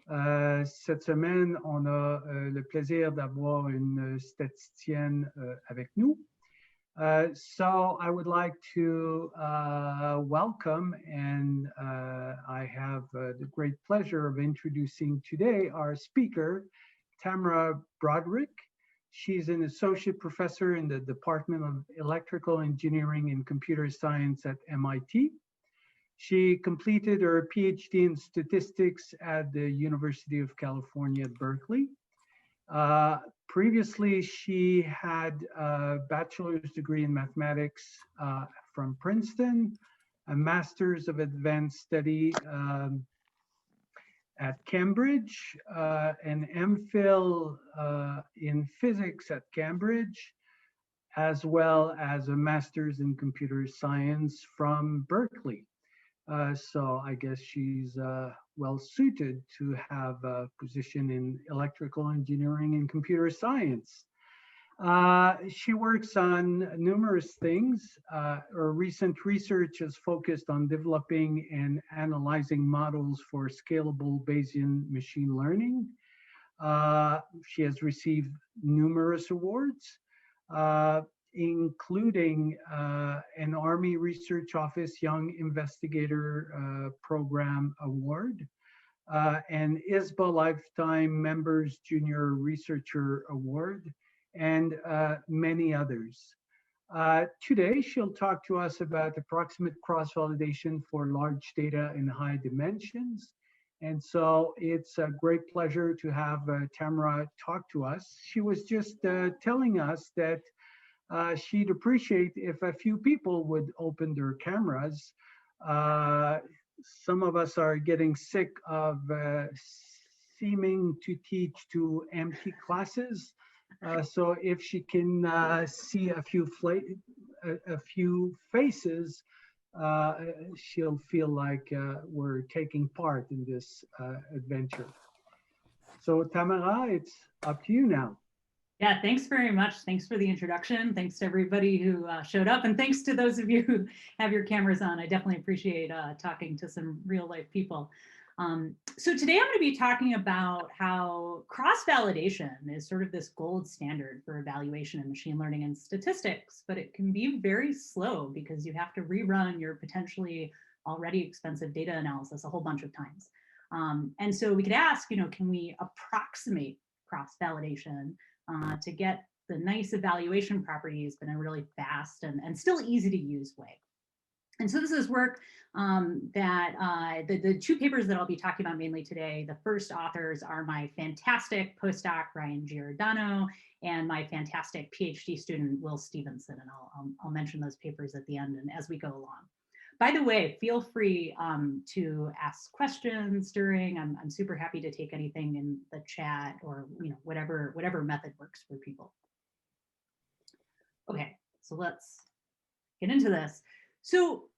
Cette semaine, on a le plaisir d'avoir une statisticienne avec nous. So I would like to welcome, and I have the great pleasure of introducing today our speaker, Tamara Broderick. She's an associate professor in the Department of Electrical Engineering and Computer Science at MIT. She completed her PhD in statistics at the University of California at Berkeley. Previously, she had a bachelor's degree in mathematics from Princeton, a master's of advanced study at Cambridge, an MPhil in physics at Cambridge, as well as a master's in computer science from Berkeley. So I guess she's well suited to have a position in electrical engineering and computer science. She works on numerous things. Her recent research is focused on developing and analyzing models for scalable Bayesian machine learning. She has received numerous awards, including an Army Research Office Young Investigator Program Award, an ISBA Lifetime Members Junior Researcher Award, and many others. Today, she'll talk to us about approximate cross-validation for large data in high dimensions. And so it's a great pleasure to have Tamara talk to us. She was just telling us that she'd appreciate if a few people would open their cameras. Some of us are getting sick of seeming to teach to empty classes. So if she can see a few faces, she'll feel like we're taking part in this adventure. So Tamara, it's up to you now. Yeah, thanks very much. Thanks for the introduction. Thanks to everybody who showed up, and thanks to those of you who have your cameras on. I definitely appreciate talking to some real life people. So today I'm going to be talking about how cross-validation is sort of this gold standard for evaluation in machine learning and statistics, but it can be very slow because you have to rerun your potentially already expensive data analysis a whole bunch of times. And so we could ask, can we approximate cross-validation to get the nice evaluation properties, but in a really fast and still easy to use way. And so this is work that the two papers that I'll be talking about mainly today, the first authors are my fantastic postdoc, Ryan Giordano, and my fantastic PhD student, Will Stevenson. And I'll mention those papers at the end and as we go along. By the way, feel free to ask questions during. I'm super happy to take anything in the chat or whatever method works for people. Okay, so let's get into this. So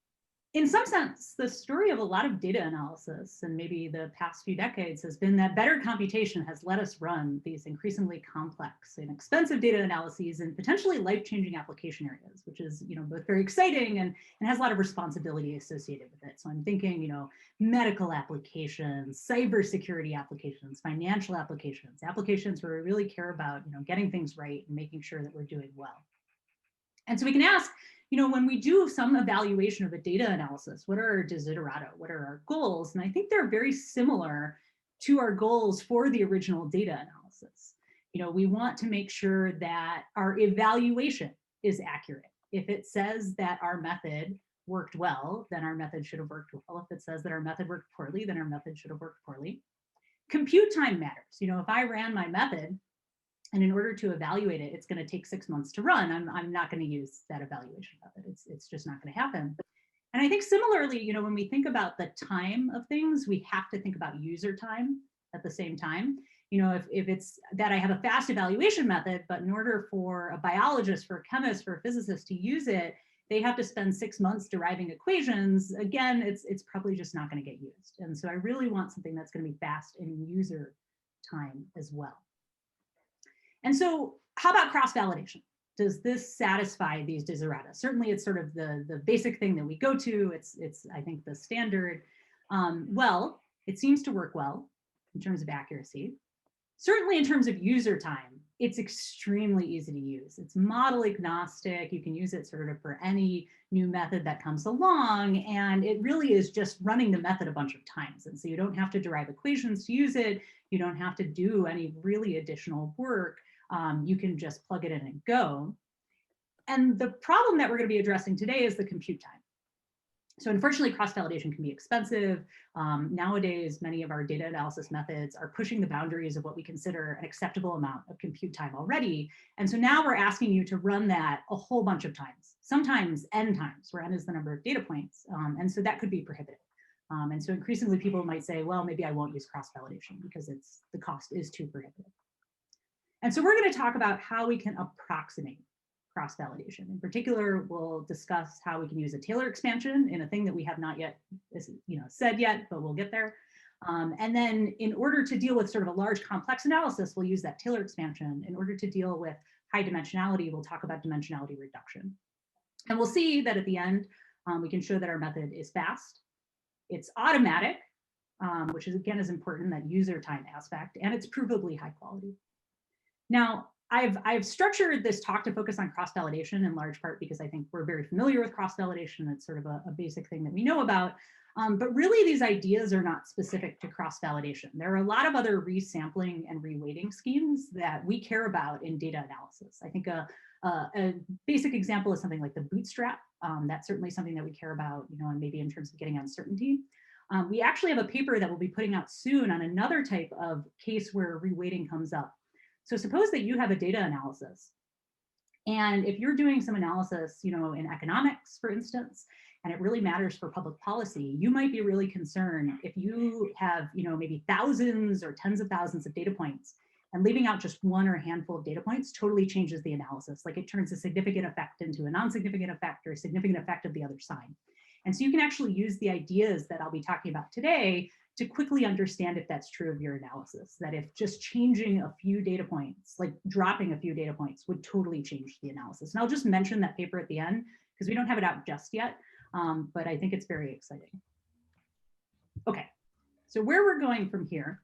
in some sense, the story of a lot of data analysis and maybe the past few decades has been that better computation has let us run these increasingly complex and expensive data analyses in potentially life-changing application areas, which is both very exciting and has a lot of responsibility associated with it. So I'm thinking, medical applications, cybersecurity applications, financial applications, applications where we really care about getting things right and making sure that we're doing well. And so we can ask, when we do some evaluation of a data analysis, what are our desiderata? What are our goals? And I think they're very similar to our goals for the original data analysis. We want to make sure that our evaluation is accurate. If it says that our method worked well, then our method should have worked well. If it says that our method worked poorly, then our method should have worked poorly. Compute time matters. If I ran my method, and in order to evaluate it, it's going to take 6 months to run. I'm not going to use that evaluation method. It's just not going to happen. And I think similarly, when we think about the time of things, we have to think about user time at the same time. If it's that I have a fast evaluation method, but in order for a biologist, for a chemist, for a physicist to use it, they have to spend 6 months deriving equations. Again, it's probably just not going to get used. And so I really want something that's going to be fast in user time as well. And so how about cross-validation? Does this satisfy these desiderata? Certainly it's sort of the basic thing that we go to. It's I think the standard. Well, it seems to work well. in terms of accuracy. Certainly in terms of user time, it's extremely easy to use. It's model agnostic. You can use it sort of for any new method that comes along. And it really is just running the method a bunch of times. And so you don't have to derive equations to use it. You don't have to do any really additional work. You can just plug it in and go. And the problem that we're going to be addressing today is the compute time. So unfortunately, cross-validation can be expensive. Nowadays, many of our data analysis methods are pushing the boundaries of what we consider an acceptable amount of compute time already. And so now we're asking you to run that a whole bunch of times, sometimes n times, where n is the number of data points. And so that could be prohibitive. And so increasingly people might say, well, maybe I won't use cross-validation because the cost is too prohibitive. And so we're going to talk about how we can approximate cross-validation. In particular, we'll discuss how we can use a Taylor expansion in a thing that we have not yet said yet, but we'll get there. And then in order to deal with sort of a large complex analysis, we'll use that Taylor expansion. In order to deal with high dimensionality, we'll talk about dimensionality reduction. And we'll see that at the end, we can show that our method is fast, it's automatic, which is again is important, that user time aspect, and it's provably high quality. Now, I've structured this talk to focus on cross-validation in large part because I think we're very familiar with cross-validation. It's sort of a basic thing that we know about. But really, these ideas are not specific to cross-validation. There are a lot of other resampling and reweighting schemes that we care about in data analysis. I think a basic example is something like the bootstrap. That's certainly something that we care about, and maybe in terms of getting uncertainty. We actually have a paper that we'll be putting out soon on another type of case where reweighting comes up. So suppose that you have a data analysis, and if you're doing some analysis, in economics, for instance, and it really matters for public policy, you might be really concerned if you have, maybe thousands or tens of thousands of data points, and leaving out just one or a handful of data points totally changes the analysis. Like it turns a significant effect into a non-significant effect or a significant effect of the other side. And so you can actually use the ideas that I'll be talking about today to quickly understand if that's true of your analysis, that if just changing a few data points, like dropping a few data points, would totally change the analysis. And I'll just mention that paper at the end because we don't have it out just yet, but I think it's very exciting. Okay, so where we're going from here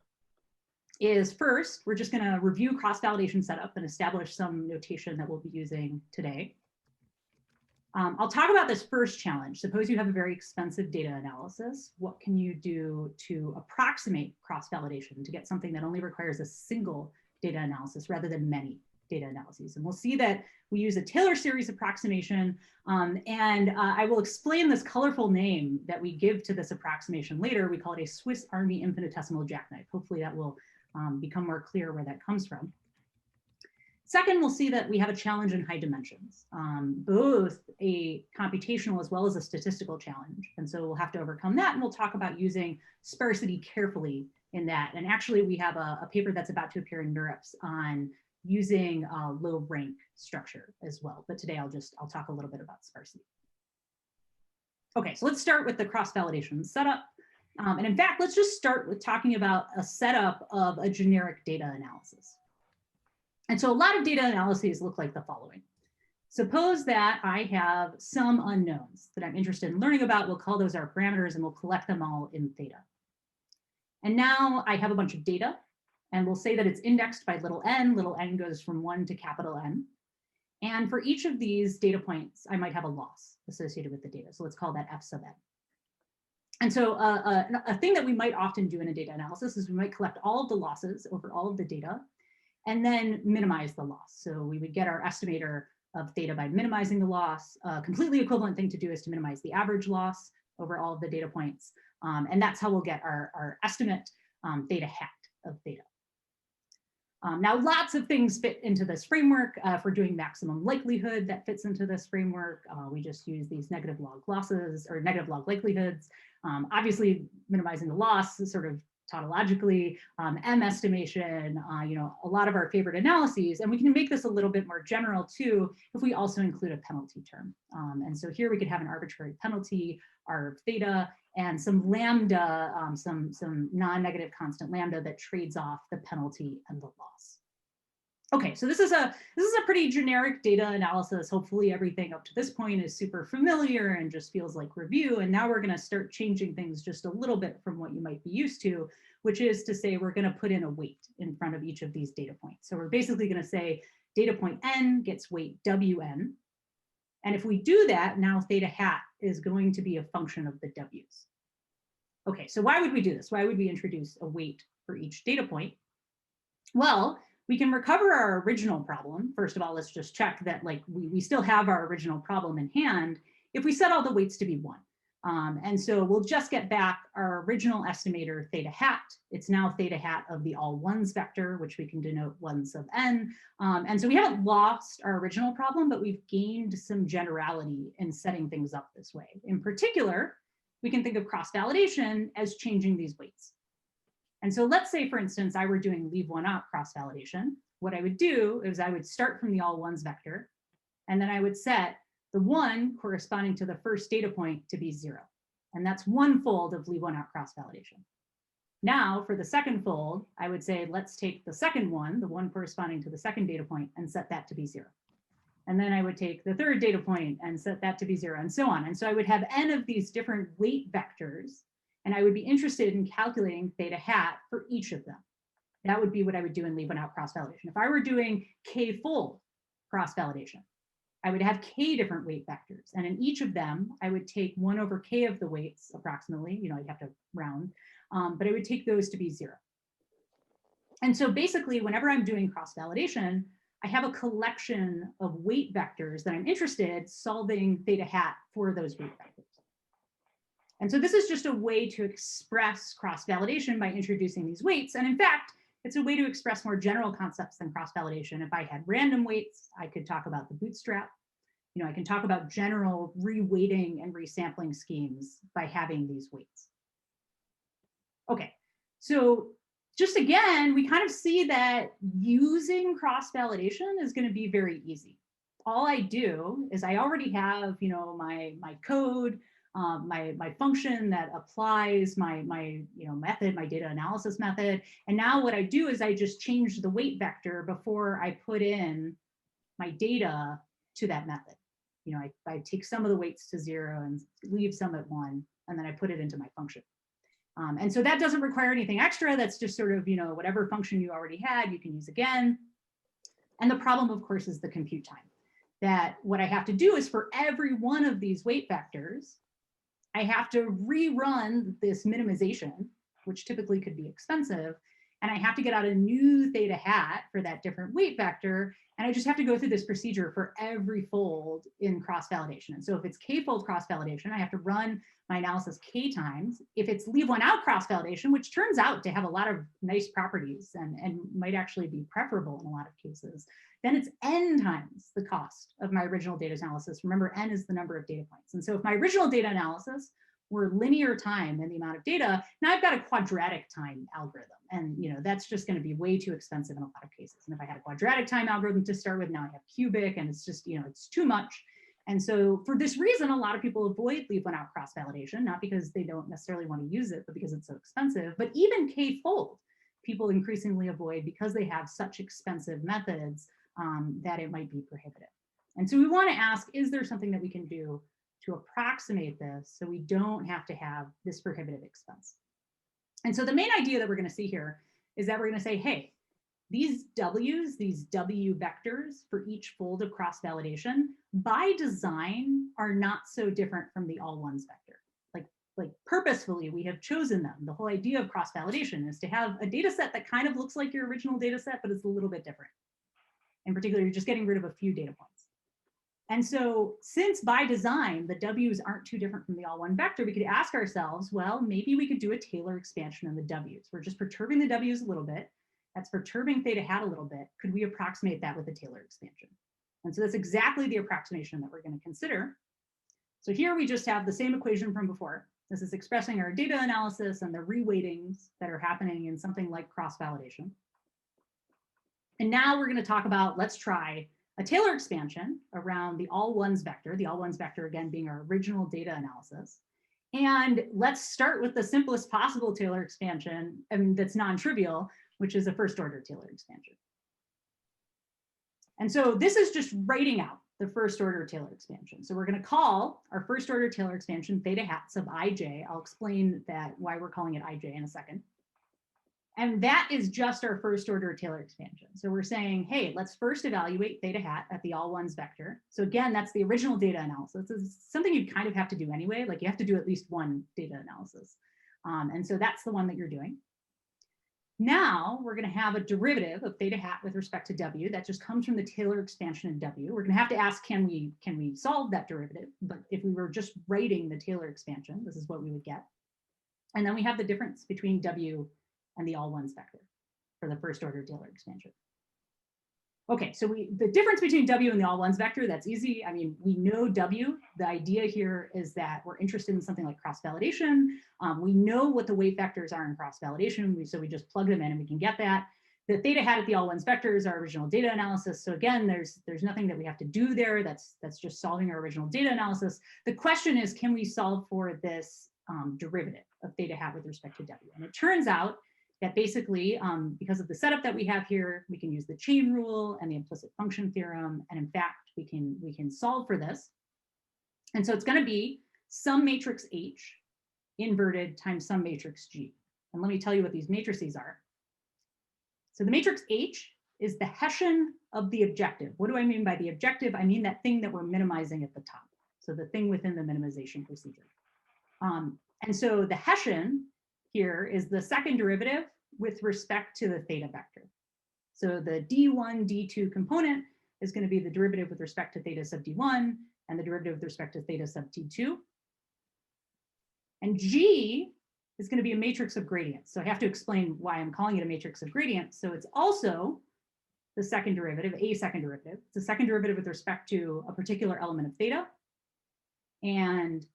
is first, we're just going to review cross-validation setup and establish some notation that we'll be using today. I'll talk about this first challenge. Suppose you have a very expensive data analysis. What can you do to approximate cross-validation to get something that only requires a single data analysis rather than many data analyses? And we'll see that we use a Taylor series approximation. I will explain this colorful name that we give to this approximation later. We call it a Swiss Army infinitesimal jackknife. Hopefully that will become more clear where that comes from. Second, we'll see that we have a challenge in high dimensions, both a computational as well as a statistical challenge. And so we'll have to overcome that. And we'll talk about using sparsity carefully in that. And actually, we have a paper that's about to appear in NeurIPS on using low rank structure as well. But today I'll talk a little bit about sparsity. Okay, so let's start with the cross-validation setup. And in fact, let's just start with talking about a setup of a generic data analysis. And so a lot of data analyses look like the following. Suppose that I have some unknowns that I'm interested in learning about. We'll call those our parameters and we'll collect them all in theta. And now I have a bunch of data and we'll say that it's indexed by little n. Little n goes from 1 to capital N. And for each of these data points, I might have a loss associated with the data. So let's call that f sub n. And so a thing that we might often do in a data analysis is we might collect all of the losses over all of the data and then minimize the loss. So we would get our estimator of theta by minimizing the loss. A completely equivalent thing to do is to minimize the average loss over all of the data points. And that's how we'll get our estimate theta hat of theta. Now, lots of things fit into this framework. If we're doing maximum likelihood, that fits into this framework. We just use these negative log losses or negative log likelihoods. Obviously, minimizing the loss is sort of tautologically, M estimation, a lot of our favorite analyses. And we can make this a little bit more general too, if we also include a penalty term. And so here we could have an arbitrary penalty, R of theta, and some lambda, some non-negative constant lambda that trades off the penalty and the loss. Okay, so this is a pretty generic data analysis. Hopefully everything up to this point is super familiar and just feels like review. And now we're going to start changing things just a little bit from what you might be used to. which is to say we're going to put in a weight in front of each of these data points. So we're basically going to say data point n gets weight wn. And if we do that, now theta hat is going to be a function of the w's. Okay, so why would we do this? Why would we introduce a weight for each data point? Well, we can recover our original problem. First of all, let's just check that like we still have our original problem in hand if we set all the weights to be 1. And so we'll just get back our original estimator theta hat. It's now theta hat of the all ones vector, which we can denote ones of n. And so we haven't lost our original problem, but we've gained some generality in setting things up this way. In particular, we can think of cross-validation as changing these weights. And so let's say, for instance, I were doing leave one out cross-validation. What I would do is I would start from the all ones vector, and then I would set the 1 corresponding to the first data point to be 0. And that's one fold of leave one out cross-validation. Now, for the second fold, I would say, let's take the second one, the 1 corresponding to the second data point, and set that to be 0. And then I would take the third data point and set that to be 0, and so on. And so I would have n of these different weight vectors, and I would be interested in calculating theta hat for each of them. That would be what I would do in leave one out cross-validation. If I were doing k-fold cross-validation, I would have k different weight vectors. And in each of them, I would take 1 over k of the weights, approximately, you know, I'd have to round, but I would take those to be 0. And so basically, whenever I'm doing cross-validation, I have a collection of weight vectors that I'm interested solving theta hat for those weight vectors. And so this is just a way to express cross-validation by introducing these weights. And in fact, it's a way to express more general concepts than cross-validation. If I had random weights, I could talk about the bootstrap. You know, I can talk about general reweighting and resampling schemes by having these weights. Okay, so just again, we kind of see that using cross-validation is going to be very easy. All I do is I already have, you know, my code, my function that applies my method, my data analysis method. And now what I do is I just change the weight vector before I put in my data to that method. You know, I take some of the weights to 0 and leave some at 1, and then I put it into my function. And so that doesn't require anything extra. That's just sort of, you know, whatever function you already had, you can use again. And the problem, of course, is the compute time. That what I have to do is for every one of these weight vectors, I have to rerun this minimization, which typically could be expensive, and I have to get out a new theta hat for that different weight vector, and I just have to go through this procedure for every fold in cross-validation. And so if it's k-fold cross-validation, I have to run my analysis k times. If it's leave one out cross-validation, which turns out to have a lot of nice properties and might actually be preferable in a lot of cases, then it's n times the cost of my original data analysis. Remember, n is the number of data points. And so if my original data analysis were linear time in the amount of data, now I've got a quadratic time algorithm. And you know, that's just going to be way too expensive in a lot of cases. And if I had a quadratic time algorithm to start with, now I have cubic, and it's just, you know, it's too much. And so for this reason, a lot of people avoid leave one out cross-validation, not because they don't necessarily want to use it, but because it's so expensive. But even k-fold, people increasingly avoid because they have such expensive methods that it might be prohibitive. And so we want to ask, is there something that we can do to approximate this so we don't have to have this prohibitive expense? And so the main idea that we're going to see here is that we're going to say, hey, these W's, these W vectors for each fold of cross-validation by design are not so different from the all ones vector. Like purposefully, we have chosen them. The whole idea of cross-validation is to have a data set that kind of looks like your original data set, but it's a little bit different. In particular, you're just getting rid of a few data points. And so since by design, the W's aren't too different from the all one vector, we could ask ourselves, well, maybe we could do a Taylor expansion in the W's. We're just perturbing the W's a little bit. That's perturbing theta hat a little bit. Could we approximate that with a Taylor expansion? And so that's exactly the approximation that we're going to consider. So here we just have the same equation from before. This is expressing our data analysis and the reweightings that are happening in something like cross-validation. And now we're going to talk about, let's try a Taylor expansion around the all ones vector, the all ones vector again being our original data analysis. And let's start with the simplest possible Taylor expansion, and that's non-trivial, which is a first order Taylor expansion. And so this is just writing out the first order Taylor expansion. So we're going to call our first order Taylor expansion theta hat sub ij. I'll explain that why we're calling it ij in a second. And that is just our first order Taylor expansion. So we're saying, hey, let's first evaluate theta hat at the all ones vector. So again, that's the original data analysis. It's something you kind of have to do anyway. Like you have to do at least one data analysis. And so that's the one that you're doing. Now we're going to have a derivative of theta hat with respect to W that just comes from the Taylor expansion in W. We're going to have to ask, can we solve that derivative? But if we were just writing the Taylor expansion, this is what we would get. And then we have the difference between W and the all ones vector for the first order Taylor expansion. Okay, so the difference between W and the all ones vector, that's easy. I mean, we know W. The idea here is that we're interested in something like cross-validation. We know what the weight vectors are in cross-validation, so we just plug them in and we can get that. The theta hat at the all ones vector is our original data analysis. So again, there's nothing that we have to do there. That's just solving our original data analysis. The question is, can we solve for this derivative of theta hat with respect to W? And it turns out that basically, because of the setup that we have here, we can use the chain rule and the implicit function theorem. And in fact, we can solve for this. And so it's going to be some matrix H inverted times some matrix G. And let me tell you what these matrices are. So the matrix H is the Hessian of the objective. What do I mean by the objective? I mean that thing that we're minimizing at the top. So the thing within the minimization procedure. And so the Hessian here is the second derivative with respect to the theta vector. So the D1, D2 component is going to be the derivative with respect to theta sub D1 and the derivative with respect to theta sub T2. And G is going to be a matrix of gradients. So I have to explain why I'm calling it a matrix of gradients. So it's also the second derivative, a second derivative. It's a second derivative with respect to a particular element of theta. And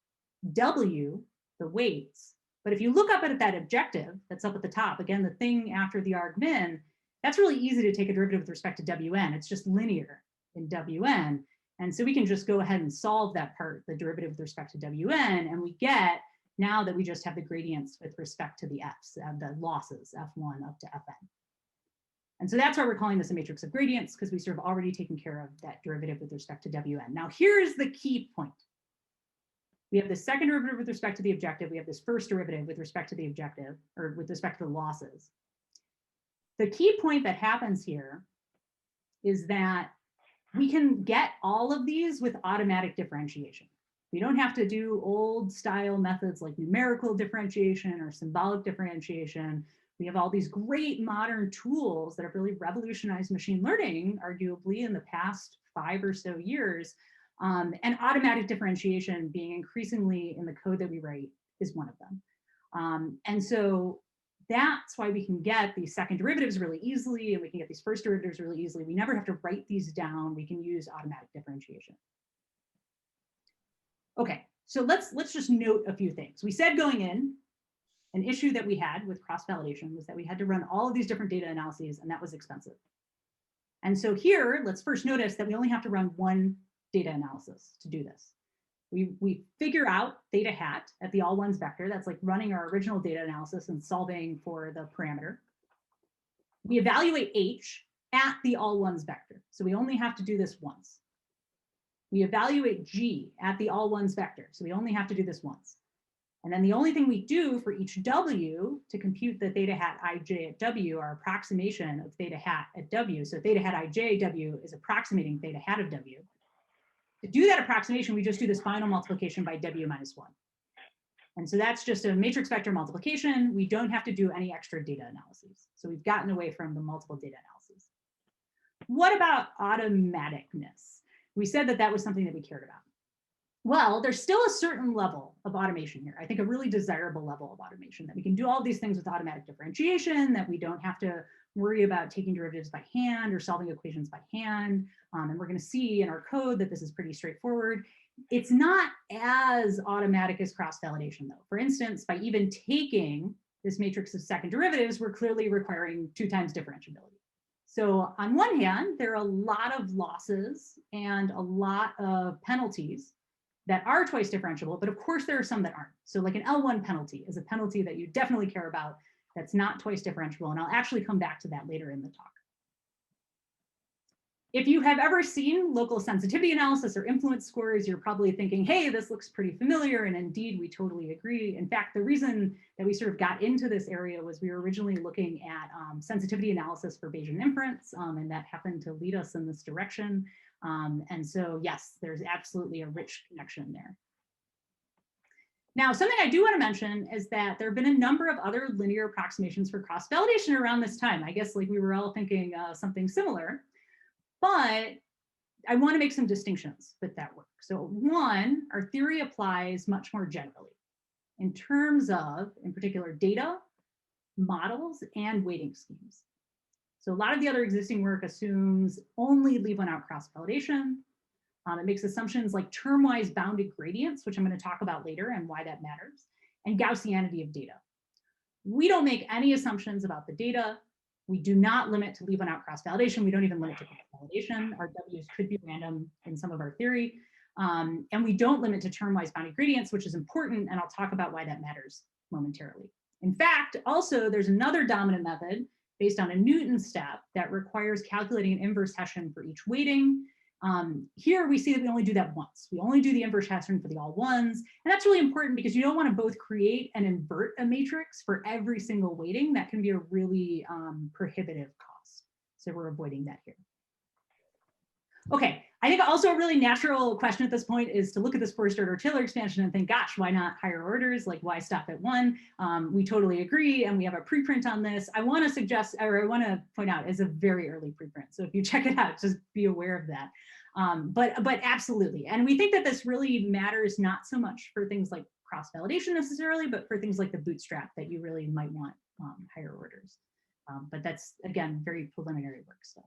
W, the weights. But if you look up at that objective that's up at the top, again, the thing after the argmin, that's really easy to take a derivative with respect to Wn. It's just linear in Wn. And so we can just go ahead and solve that part, the derivative with respect to Wn, and we get, now that we just have the gradients with respect to the Fs, the losses, F1 up to Fn. And so that's why we're calling this a matrix of gradients, because we sort of already taken care of that derivative with respect to Wn. Now here's the key point. We have the second derivative with respect to the objective. We have this first derivative with respect to the objective, or with respect to the losses. The key point that happens here is that we can get all of these with automatic differentiation. We don't have to do old style methods like numerical differentiation or symbolic differentiation. We have all these great modern tools that have really revolutionized machine learning, arguably in the past 5 or so years. And automatic differentiation, being increasingly in the code that we write, is one of them. And so that's why we can get these second derivatives really easily, and we can get these first derivatives really easily. We never have to write these down. We can use automatic differentiation. Okay, so let's just note a few things. We said going in, an issue that we had with cross-validation was that we had to run all of these different data analyses, and that was expensive. And so here, let's first notice that we only have to run one data analysis to do this. We figure out theta hat at the all ones vector. That's like running our original data analysis and solving for the parameter. We evaluate H at the all ones vector. So we only have to do this once. We evaluate G at the all ones vector. So we only have to do this once. And then the only thing we do for each W to compute the theta hat ij at W, our approximation of theta hat at W. So theta hat ij at W is approximating theta hat of W. To do that approximation, we just do this final multiplication by W minus 1. And so that's just a matrix vector multiplication. We don't have to do any extra data analyses. So we've gotten away from the multiple data analyses. What about automaticness? We said that that was something that we cared about. Well, there's still a certain level of automation here. I think a really desirable level of automation, that we can do all these things with automatic differentiation, that we don't have to worry about taking derivatives by hand or solving equations by hand. And we're going to see in our code that this is pretty straightforward. It's not as automatic as cross-validation, though. For instance, by even taking this matrix of second derivatives, we're clearly requiring 2 times differentiability. So on one hand, there are a lot of losses and a lot of penalties that are twice differentiable, but of course there are some that aren't. So like an L1 penalty is a penalty that you definitely care about that's not twice differentiable, and I'll actually come back to that later in the talk. If you have ever seen local sensitivity analysis or influence scores, you're probably thinking, hey, this looks pretty familiar. And indeed, we totally agree. In fact, the reason that we sort of got into this area was we were originally looking at sensitivity analysis for Bayesian inference, and that happened to lead us in this direction. And so, yes, there's absolutely a rich connection there. Now, something I do want to mention is that there have been a number of other linear approximations for cross-validation around this time. I guess like we were all thinking something similar. But I want to make some distinctions with that work. So one, our theory applies much more generally in terms of, in particular, data, models, and weighting schemes. So a lot of the other existing work assumes only leave one out cross-validation. It makes assumptions like term-wise bounded gradients, which I'm going to talk about later and why that matters, and Gaussianity of data. We don't make any assumptions about the data. We do not limit to leave one out cross-validation. We don't even limit to cross-validation. Our W's could be random in some of our theory. And we don't limit to term-wise bounded gradients, which is important, and I'll talk about why that matters momentarily. In fact, also, there's another dominant method based on a Newton step that requires calculating an inverse Hessian for each weighting. Here we see that we only do that once. We only do the inverse Hessian for the all ones. And that's really important because you don't want to both create and invert a matrix for every single weighting. That can be a really prohibitive cost. So we're avoiding that here. Okay, I think also a really natural question at this point is to look at this first order Taylor expansion and think, gosh, why not higher orders? Like, why stop at one? We totally agree, and we have a preprint on this. I want to suggest, or I want to point out, it's a very early preprint. So if you check it out, just be aware of that. But absolutely, and we think that this really matters not so much for things like cross-validation necessarily, but for things like the bootstrap that you really might want higher orders. But that's, again, very preliminary work stuff.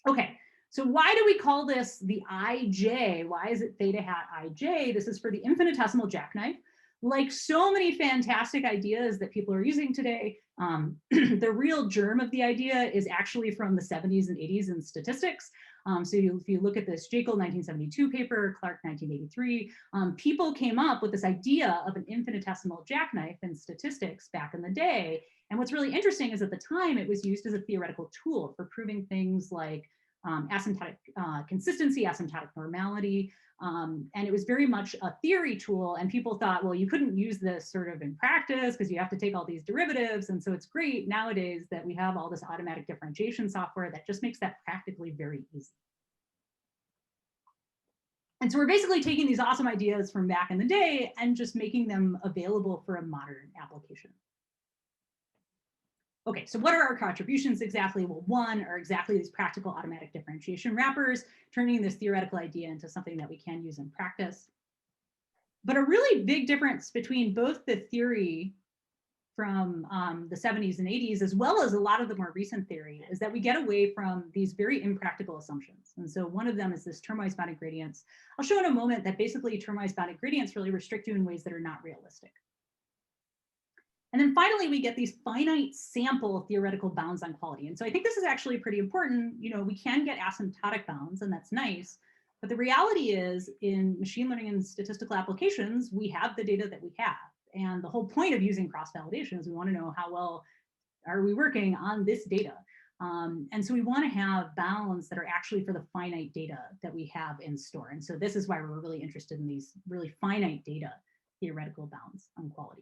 Okay. So why do we call this the IJ? Why is it theta hat IJ? This is for the infinitesimal jackknife. Like so many fantastic ideas that people are using today, the real germ of the idea is actually from the 70s and 80s in statistics. So if you look at this Jekyll 1972 paper, Clark 1983, people came up with this idea of an infinitesimal jackknife in statistics back in the day. And what's really interesting is at the time it was used as a theoretical tool for proving things like asymptotic consistency, asymptotic normality, and it was very much a theory tool. And people thought, well, you couldn't use this sort of in practice because you have to take all these derivatives. And so it's great nowadays that we have all this automatic differentiation software that just makes that practically very easy. And so we're basically taking these awesome ideas from back in the day and just making them available for a modern application. Okay, so what are our contributions exactly? Well, one are exactly these practical automatic differentiation wrappers, turning this theoretical idea into something that we can use in practice. But a really big difference between both the theory from the 70s and 80s, as well as a lot of the more recent theory, is that we get away from these very impractical assumptions. And so one of them is this term-wise bounded gradients. I'll show in a moment that basically term-wise bounded gradients really restrict you in ways that are not realistic. And then finally, we get these finite sample theoretical bounds on quality. And so I think this is actually pretty important. You know, we can get asymptotic bounds, and that's nice. But the reality is, in machine learning and statistical applications, we have the data that we have. And the whole point of using cross-validation is we want to know how well are we working on this data. And so we want to have bounds that are actually for the finite data that we have in store. And so this is why we're really interested in these really finite data theoretical bounds on quality.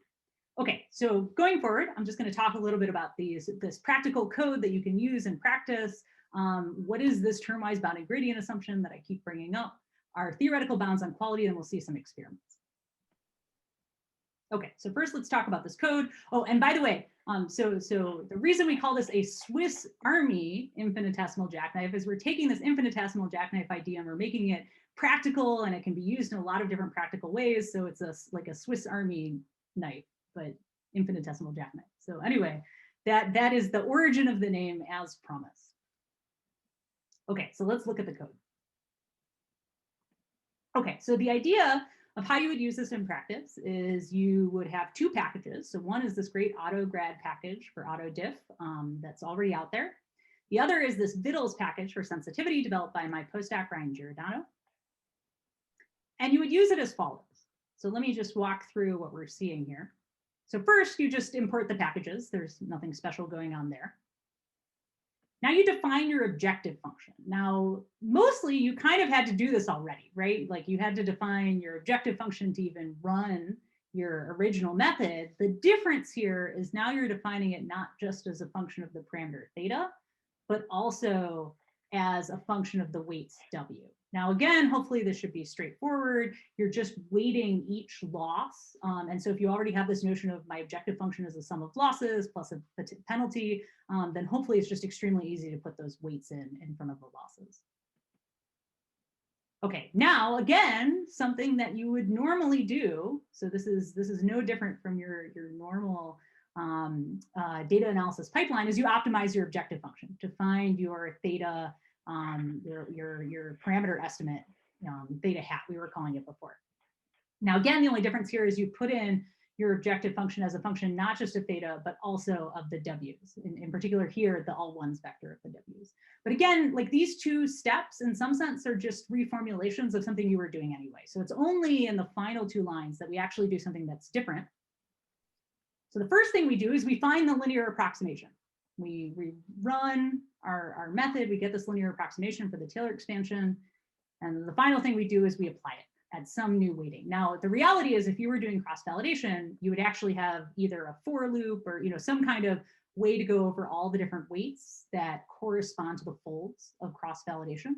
Okay, so going forward, I'm just going to talk a little bit about this practical code that you can use in practice. What is this term-wise bounded gradient assumption that I keep bringing up? Our theoretical bounds on quality, and we'll see some experiments. Okay, so first let's talk about this code. Oh, and by the way, so the reason we call this a Swiss Army infinitesimal jackknife is we're taking this infinitesimal jackknife idea and we're making it practical, and it can be used in a lot of different practical ways. So it's like a Swiss Army knife, but infinitesimal jackknife. So anyway, that is the origin of the name as promised. Okay, so let's look at the code. Okay, so the idea of how you would use this in practice is you would have two packages. So one is this great AutoGrad package for AutoDiff that's already out there. The other is this Vittles package for sensitivity developed by my postdoc, Ryan Giordano. And you would use it as follows. So let me just walk through what we're seeing here. So first, you just import the packages. There's nothing special going on there. Now you define your objective function. Now, mostly you kind of had to do this already, right? Like you had to define your objective function to even run your original method. The difference here is now you're defining it not just as a function of the parameter theta, but also as a function of the weights W. Now, again, hopefully this should be straightforward. You're just weighting each loss. And so if you already have this notion of my objective function is the sum of losses plus a penalty, then hopefully it's just extremely easy to put those weights in front of the losses. Okay, now again, something that you would normally do. So this is no different from your normal data analysis pipeline, is you optimize your objective function to find your theta, your parameter estimate, theta hat, we were calling it before. Now, again, the only difference here is you put in your objective function as a function, not just of theta, but also of the W's. In particular here, the all ones vector of the W's. But again, like these two steps, in some sense, are just reformulations of something you were doing anyway. So it's only in the final two lines that we actually do something that's different. So the first thing we do is we find the linear approximation. We run our method, we get this linear approximation for the Taylor expansion. And the final thing we do is we apply it at some new weighting. Now, the reality is if you were doing cross-validation, you would actually have either a for loop or some kind of way to go over all the different weights that correspond to the folds of cross-validation.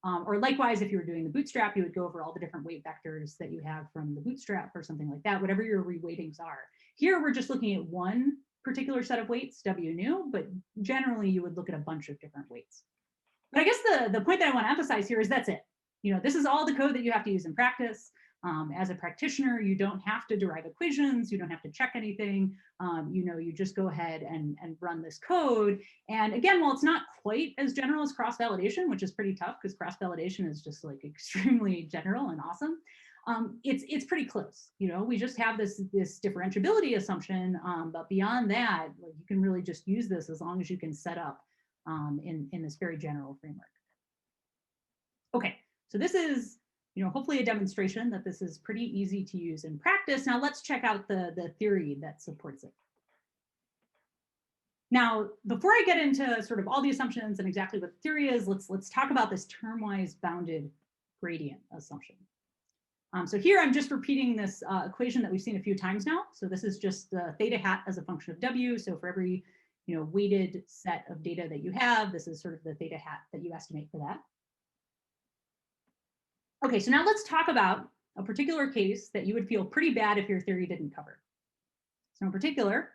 Or likewise, if you were doing the bootstrap, you would go over all the different weight vectors that you have from the bootstrap or something like that, whatever your reweightings are. Here, we're just looking at one particular set of weights, W new, but generally you would look at a bunch of different weights. But I guess the point that I want to emphasize here is that's it. This is all the code that you have to use in practice. As a practitioner, you don't have to derive equations, you don't have to check anything. You just go ahead and run this code. And again, while it's not quite as general as cross-validation, which is pretty tough because cross-validation is just like extremely general and awesome, it's pretty close. We just have this differentiability assumption, but beyond that, like, you can really just use this as long as you can set up in this very general framework. Okay, so this is hopefully a demonstration that this is pretty easy to use in practice. Now let's check out the theory that supports it. Now, before I get into sort of all the assumptions and exactly what the theory is, let's talk about this termwise bounded gradient assumption. So here I'm just repeating this equation that we've seen a few times now. So this is just the theta hat as a function of W. So for every weighted set of data that you have, this is sort of the theta hat that you estimate for that. Okay, so now let's talk about a particular case that you would feel pretty bad if your theory didn't cover. So in particular,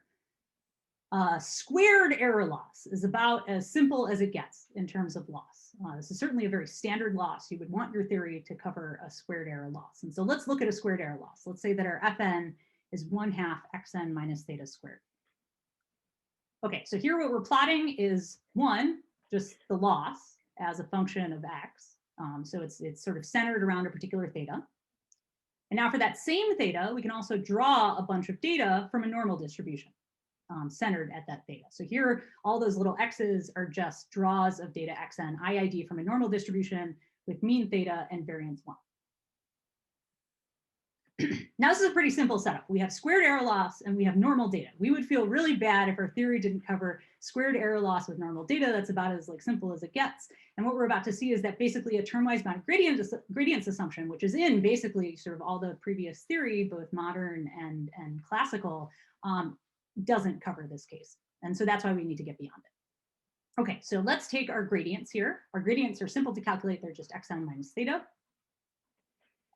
squared error loss is about as simple as it gets in terms of loss. This is certainly a very standard loss. You would want your theory to cover a squared error loss. And so let's look at a squared error loss. Let's say that our Fn is 1/2 xn minus theta squared. Okay, so here what we're plotting is just the loss as a function of x. So it's sort of centered around a particular theta. And now for that same theta, we can also draw a bunch of data from a normal distribution centered at that theta. So here, all those little x's are just draws of data xn IID from a normal distribution with mean theta and variance 1. Now this is a pretty simple setup. We have squared error loss and we have normal data. We would feel really bad if our theory didn't cover squared error loss with normal data. That's about as simple as it gets. And what we're about to see is that basically a termwise bounded gradients assumption, which is in basically sort of all the previous theory, both modern and classical, doesn't cover this case. And so that's why we need to get beyond it. Okay, so let's take our gradients here. Our gradients are simple to calculate. They're just xn minus theta.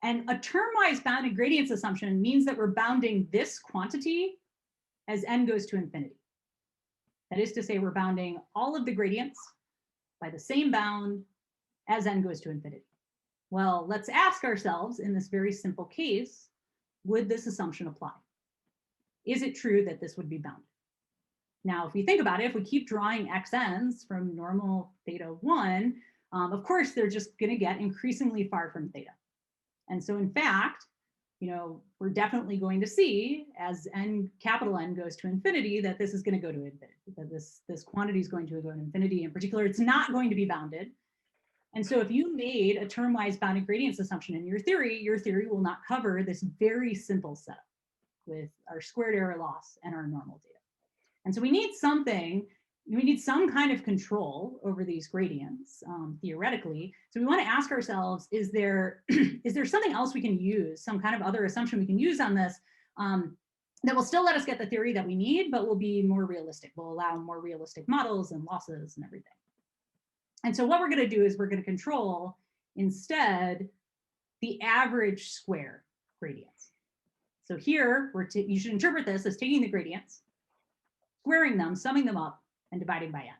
And a termwise bounded gradients assumption means that we're bounding this quantity as n goes to infinity. That is to say, we're bounding all of the gradients by the same bound as n goes to infinity. Well, let's ask ourselves in this very simple case, would this assumption apply? Is it true that this would be bounded? Now, if we think about it, if we keep drawing xn's from normal theta 1, of course, they're just going to get increasingly far from theta. And so in fact, we're definitely going to see as capital N goes to infinity that this is going to go to infinity, that this quantity is going to go to infinity. In particular, it's not going to be bounded. And so if you made a termwise bounded gradients assumption in your theory will not cover this very simple setup with our squared error loss and our normal data. And so we need something we need some kind of control over these gradients, theoretically. So we want to ask ourselves, is there something else we can use, some kind of other assumption we can use on this that will still let us get the theory that we need, but will be more realistic, will allow more realistic models and losses and everything. And so what we're going to do is we're going to control instead the average square gradients. So here, you should interpret this as taking the gradients, squaring them, summing them up, and dividing by n.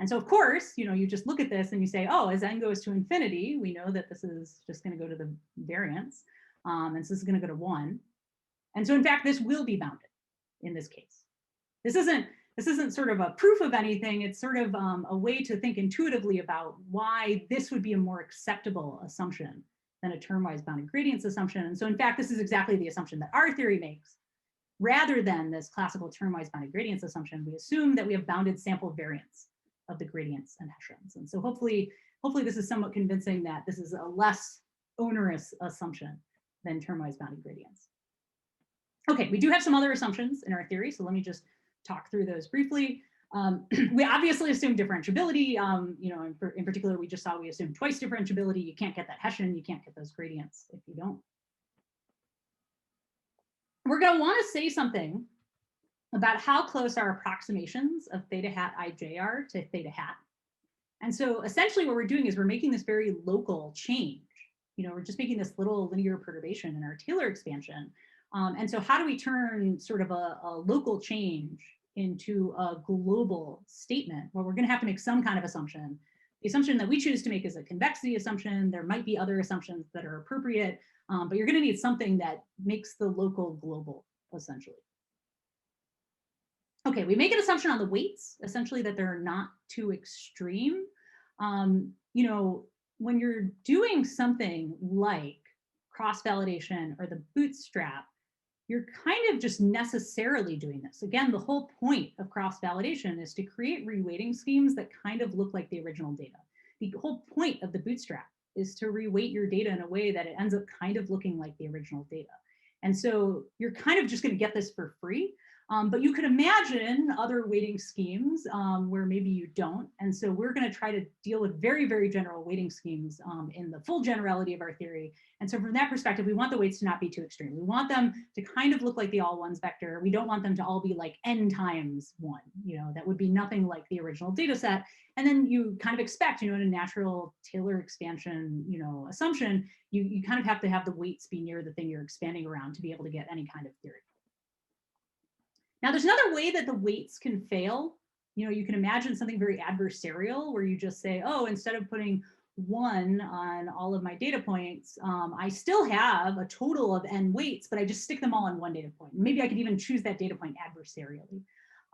And so of course, you just look at this and you say, oh, as n goes to infinity, we know that this is just going to go to the variance. And so this is going to go to 1. And so in fact, this will be bounded in this case. This isn't sort of a proof of anything. It's sort of a way to think intuitively about why this would be a more acceptable assumption than a termwise bounded gradients assumption. And so in fact, this is exactly the assumption that our theory makes. Rather than this classical termwise bounded gradients assumption, we assume that we have bounded sample variance of the gradients and Hessians. And so hopefully this is somewhat convincing that this is a less onerous assumption than termwise bounded gradients. Okay, we do have some other assumptions in our theory, so let me just talk through those briefly. We obviously assume differentiability. In particular, we just saw we assume twice differentiability. You can't get that Hessian, you can't get those gradients if you don't. We're going to want to say something about how close our approximations of theta hat ij are to theta hat. And so essentially what we're doing is we're making this very local change. We're just making this little linear perturbation in our Taylor expansion. And so how do we turn sort of a local change into a global statement? Well, we're going to have to make some kind of assumption. The assumption that we choose to make is a convexity assumption. There might be other assumptions that are appropriate, but you're going to need something that makes the local global, essentially. Okay, we make an assumption on the weights, essentially that they're not too extreme. When you're doing something like cross-validation or the bootstrap, you're kind of just necessarily doing this. Again, the whole point of cross-validation is to create reweighting schemes that kind of look like the original data. The whole point of the bootstrap is to reweight your data in a way that it ends up kind of looking like the original data. And so you're kind of just going to get this for free. But you could imagine other weighting schemes where maybe you don't. And so we're going to try to deal with very, very general weighting schemes in the full generality of our theory. And so from that perspective, we want the weights to not be too extreme. We want them to kind of look like the all ones vector. We don't want them to all be like n times 1. That would be nothing like the original data set. And then you kind of expect, in a natural Taylor expansion, assumption, you kind of have to have the weights be near the thing you're expanding around to be able to get any kind of theory. Now, there's another way that the weights can fail. You can imagine something very adversarial where you just say, oh, instead of putting 1 on all of my data points, I still have a total of n weights, but I just stick them all on one data point. Maybe I could even choose that data point adversarially.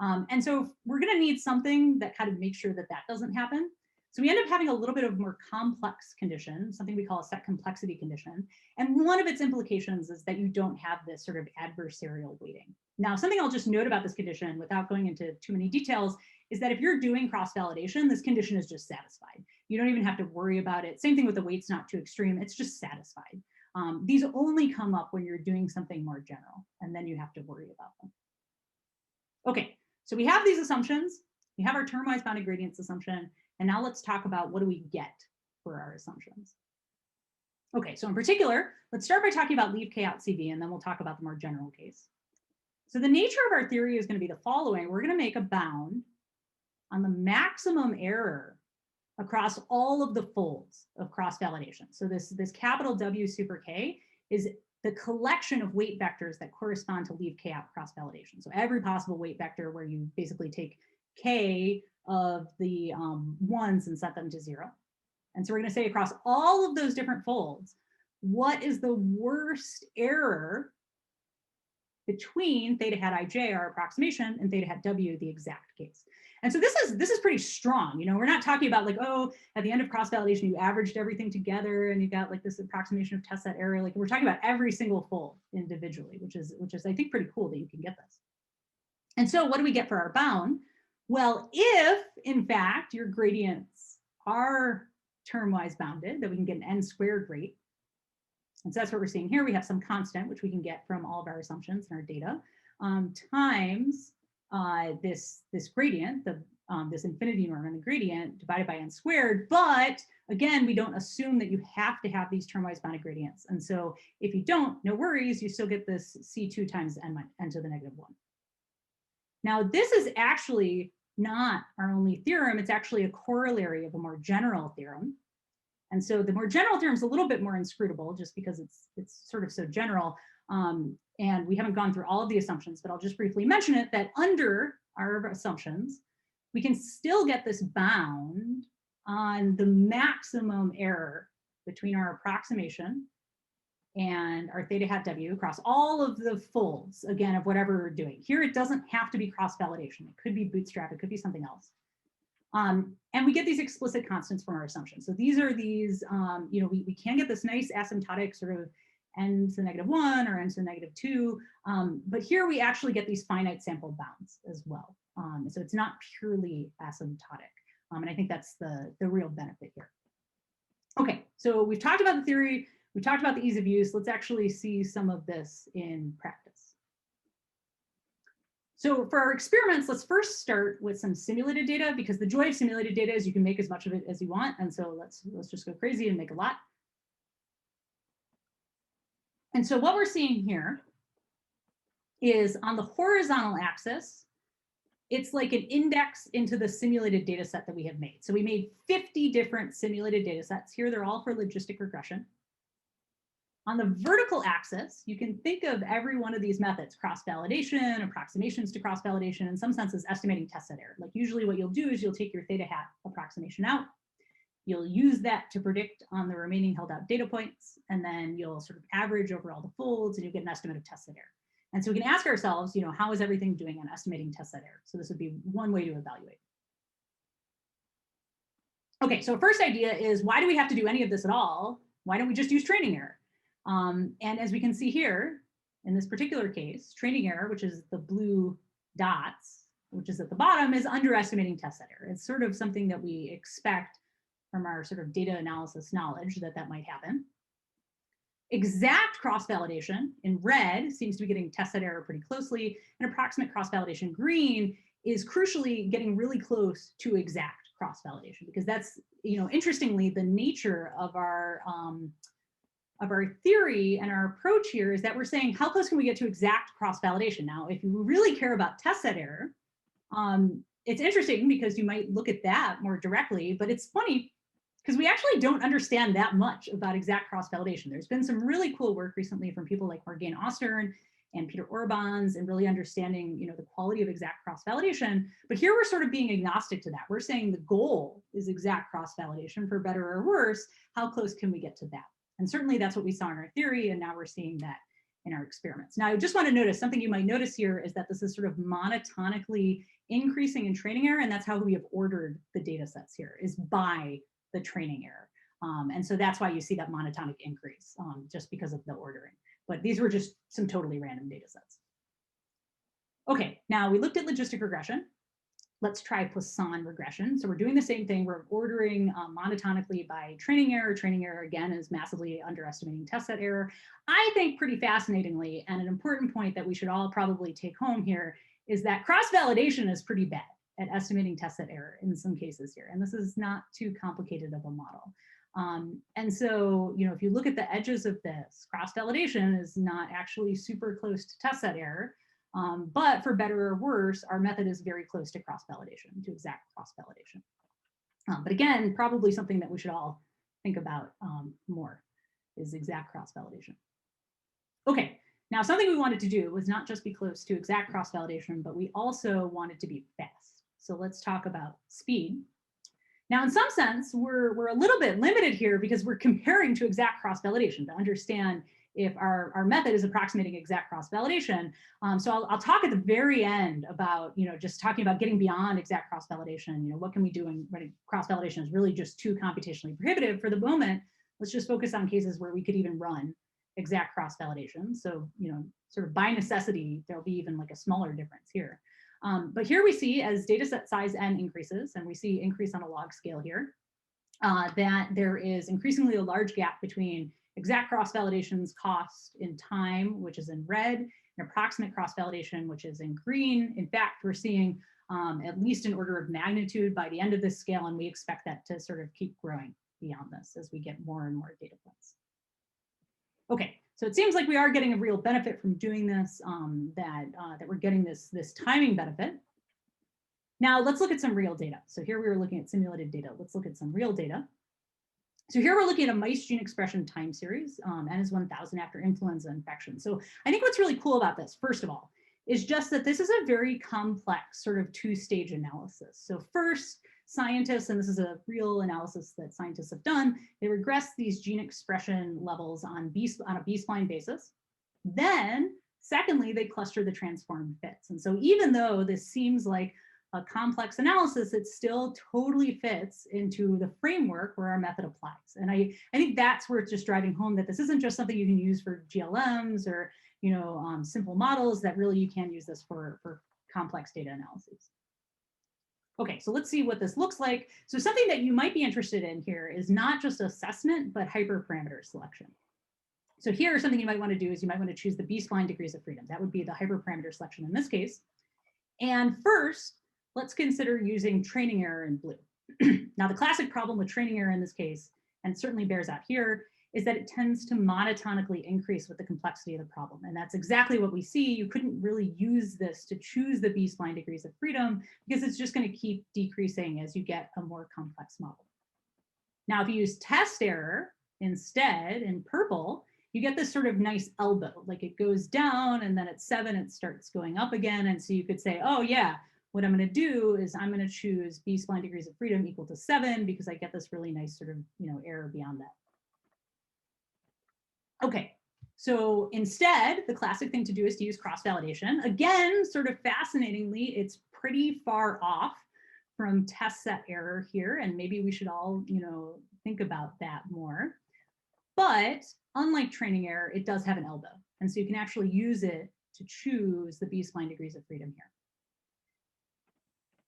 And so we're going to need something that kind of makes sure that that doesn't happen. So we end up having a little bit of more complex condition, something we call a set complexity condition. And one of its implications is that you don't have this sort of adversarial weighting. Now, something I'll just note about this condition without going into too many details is that if you're doing cross-validation, this condition is just satisfied. You don't even have to worry about it. Same thing with the weights not too extreme. It's just satisfied. These only come up when you're doing something more general, and then you have to worry about them. Okay, so we have these assumptions. We have our termwise bounded gradients assumption. And now let's talk about what do we get for our assumptions. Okay, so in particular, let's start by talking about leave k out CV, and then we'll talk about the more general case. So the nature of our theory is going to be the following. We're going to make a bound on the maximum error across all of the folds of cross-validation. So this capital W super K is the collection of weight vectors that correspond to leave k out cross-validation. So every possible weight vector where you basically take k of the ones and set them to 0. And so we're going to say across all of those different folds, what is the worst error between theta hat ij, our approximation, and theta hat w, the exact case. And so this is pretty strong. We're not talking about like, oh, at the end of cross-validation, you averaged everything together and you got like this approximation of test set error. Like we're talking about every single fold individually, which is I think pretty cool that you can get this. And so what do we get for our bound? Well, if in fact your gradients are termwise bounded, that we can get an n squared rate. And so that's what we're seeing here. We have some constant, which we can get from all of our assumptions in our data, times this gradient, this infinity norm and the gradient divided by n squared. But again, we don't assume that you have to have these termwise bounded gradients. And so if you don't, no worries, you still get this C2 times n to the -1. Now, this is actually not our only theorem. It's actually a corollary of a more general theorem. And so the more general theorem is a little bit more inscrutable just because it's sort of so general. And we haven't gone through all of the assumptions, but I'll just briefly mention it, that under our assumptions, we can still get this bound on the maximum error between our approximation and our theta hat W across all of the folds, again, of whatever we're doing. Here, it doesn't have to be cross-validation. It could be bootstrap, it could be something else. And we get these explicit constants from our assumptions. So these are these, we can get this nice asymptotic sort of n to the -1 or n to the -2. But here we actually get these finite sample bounds as well. So it's not purely asymptotic. And I think that's the real benefit here. Okay, so we've talked about the theory, we talked about the ease of use. Let's actually see some of this in practice. So for our experiments, let's first start with some simulated data, because the joy of simulated data is you can make as much of it as you want. And so let's just go crazy and make a lot. And so what we're seeing here is on the horizontal axis, it's like an index into the simulated data set that we have made. So we made 50 different simulated data sets. Here, they're all for logistic regression. On the vertical axis, you can think of every one of these methods: cross-validation, approximations to cross-validation, in some senses estimating test set error. Like usually what you'll do is you'll take your theta hat approximation out, you'll use that to predict on the remaining held out data points, and then you'll sort of average over all the folds and you get an estimate of test set error. And so we can ask ourselves, how is everything doing on estimating test set error? So this would be one way to evaluate. Okay, so first idea is, why do we have to do any of this at all? Why don't we just use training error? And as we can see here, in this particular case, training error, which is the blue dots, which is at the bottom, is underestimating test set error. It's sort of something that we expect from our sort of data analysis knowledge that might happen. Exact cross-validation in red seems to be getting test set error pretty closely, and approximate cross-validation green is crucially getting really close to exact cross-validation, because that's, interestingly, the nature of our theory and our approach here is that we're saying, how close can we get to exact cross-validation? Now, if you really care about test set error, it's interesting because you might look at that more directly, but it's funny because we actually don't understand that much about exact cross-validation. There's been some really cool work recently from people like Morgane Ostern and Peter Orbans, and really understanding, the quality of exact cross-validation. But here we're sort of being agnostic to that. We're saying the goal is exact cross-validation, for better or worse. How close can we get to that? And certainly that's what we saw in our theory, and now we're seeing that in our experiments. Now, I just want to notice, something you might notice here is that this is sort of monotonically increasing in training error, and that's how we have ordered the data sets here, is by the training error. And so that's why you see that monotonic increase, just because of the ordering. But these were just some totally random data sets. Okay, now we looked at logistic regression. Let's try Poisson regression. So we're doing the same thing. We're ordering monotonically by training error. Training error, again, is massively underestimating test set error. I think pretty fascinatingly, and an important point that we should all probably take home here, is that cross-validation is pretty bad at estimating test set error in some cases here. And this is not too complicated of a model. And so, if you look at the edges of this, cross-validation is not actually super close to test set error. But for better or worse, our method is very close to cross-validation, to exact cross-validation. But again, probably something that we should all think about more is exact cross-validation. Okay, now something we wanted to do was not just be close to exact cross-validation, but we also wanted to be fast. So let's talk about speed. Now, in some sense, we're a little bit limited here because we're comparing to exact cross-validation to understand if our method is approximating exact cross-validation. So I'll talk at the very end about, just talking about getting beyond exact cross-validation. What can we do when cross-validation is really just too computationally prohibitive? For the moment, let's just focus on cases where we could even run exact cross-validation. So, sort of by necessity, there'll be even like a smaller difference here. But here we see, as data set size n increases, and we see increase on a log scale here, that there is increasingly a large gap between Exact cross-validations cost in time, which is in red, and approximate cross-validation, which is in green. In fact, we're seeing at least an order of magnitude by the end of this scale, and we expect that to sort of keep growing beyond this as we get more and more data points. Okay, so it seems like we are getting a real benefit from doing this, that we're getting this timing benefit. Now let's look at some real data. So here we were looking at simulated data. Let's look at some real data. So here we're looking at a mice gene expression time series, N is 1,000 after influenza infection. So I think what's really cool about this, first of all, is just that this is a very complex sort of two-stage analysis. So first, scientists, and this is a real analysis that scientists have done, they regress these gene expression levels on a B-spline basis. Then, secondly, they cluster the transformed fits. And so even though this seems like a complex analysis, it still totally fits into the framework where our method applies. And I think that's where it's just driving home that this isn't just something you can use for GLMs or simple models, that really you can use this for complex data analyses. Okay, so let's see what this looks like. So something that you might be interested in here is not just assessment, but hyperparameter selection. So here, something you might want to do is you might want to choose the B-spline degrees of freedom. That would be the hyperparameter selection in this case. And first, let's consider using training error in blue. Now, the classic problem with training error in this case, and it certainly bears out here, is that it tends to monotonically increase with the complexity of the problem. And that's exactly what we see. You couldn't really use this to choose the B-spline degrees of freedom because it's just going to keep decreasing as you get a more complex model. Now, if you use test error instead in purple, you get this sort of nice elbow, like it goes down and then at 7, it starts going up again. And so you could say, oh yeah, what I'm going to do is I'm going to choose B-spline degrees of freedom equal to 7 because I get this really nice sort of error beyond that. Okay, so instead, the classic thing to do is to use cross-validation. Again, sort of fascinatingly, it's pretty far off from test set error here, and maybe we should all think about that more. But unlike training error, it does have an elbow, and so you can actually use it to choose the B-spline degrees of freedom here.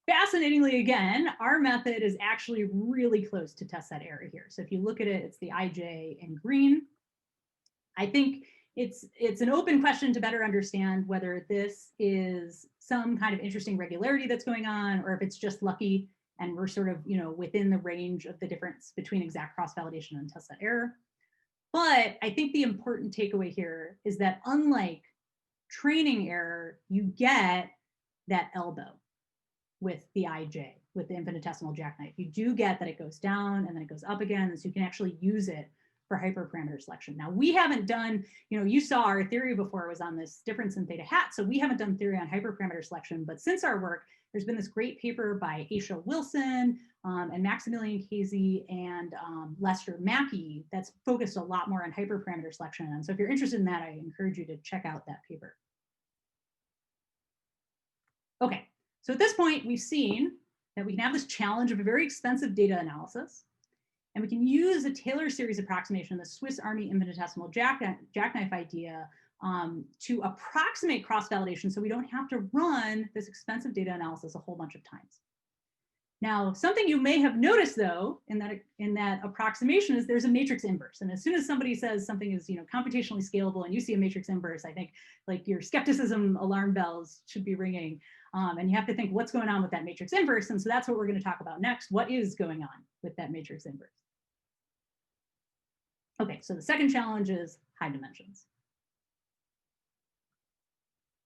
Fascinatingly, again, our method is actually really close to test set error here. So if you look at it, it's the IJ in green. I think it's an open question to better understand whether this is some kind of interesting regularity that's going on, or if it's just lucky and we're sort of within the range of the difference between exact cross-validation and test set error. But I think the important takeaway here is that unlike training error, you get that elbow with the IJ, with the infinitesimal jackknife. You do get that it goes down and then it goes up again, so you can actually use it for hyperparameter selection. Now, we haven't done, you saw our theory before was on this difference in theta hat, so we haven't done theory on hyperparameter selection, but since our work, there's been this great paper by Aisha Wilson and Maximilian Casey and Lester Mackey that's focused a lot more on hyperparameter selection. And so if you're interested in that, I encourage you to check out that paper. Okay, so at this point, we've seen that we can have this challenge of a very expensive data analysis, and we can use a Taylor series approximation, the Swiss Army infinitesimal jackknife idea, to approximate cross-validation so we don't have to run this expensive data analysis a whole bunch of times. Now, something you may have noticed, though, in that approximation is there's a matrix inverse. And as soon as somebody says something is computationally scalable and you see a matrix inverse, I think like your skepticism alarm bells should be ringing. And you have to think what's going on with that matrix inverse. And so that's what we're going to talk about next. What is going on with that matrix inverse? Okay, so the second challenge is high dimensions.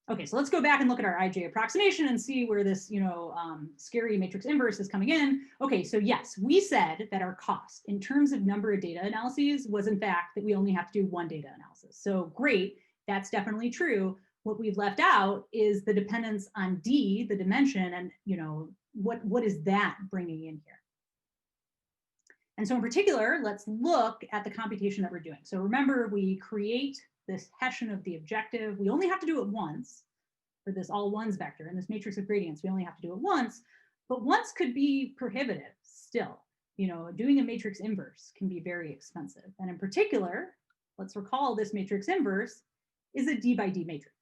Okay, so let's go back and look at our IJ approximation and see where this, scary matrix inverse is coming in. Okay, so yes, we said that our cost in terms of number of data analyses was in fact that we only have to do one data analysis. So great, that's definitely true. What we've left out is the dependence on D, the dimension, and what is that bringing in here? And so in particular, let's look at the computation that we're doing. So remember, we create this Hessian of the objective. We only have to do it once for this all ones vector and this matrix of gradients. We only have to do it once, but once could be prohibitive still. Doing a matrix inverse can be very expensive. And in particular, let's recall this matrix inverse is a D by D matrix.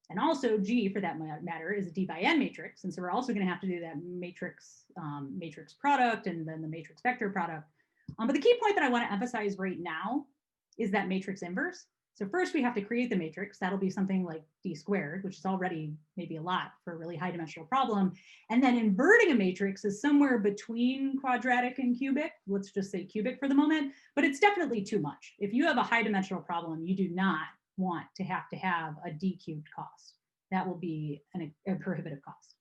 And also G, for that matter, is a D by N matrix. And so we're also going to have to do that matrix product and then the matrix vector product. But the key point that I want to emphasize right now is that matrix inverse. So first we have to create the matrix. That'll be something like d squared, which is already maybe a lot for a really high dimensional problem. And then inverting a matrix is somewhere between quadratic and cubic. Let's just say cubic for the moment, but it's definitely too much. If you have a high dimensional problem, you do not want to have a d cubed cost. That will be a prohibitive cost.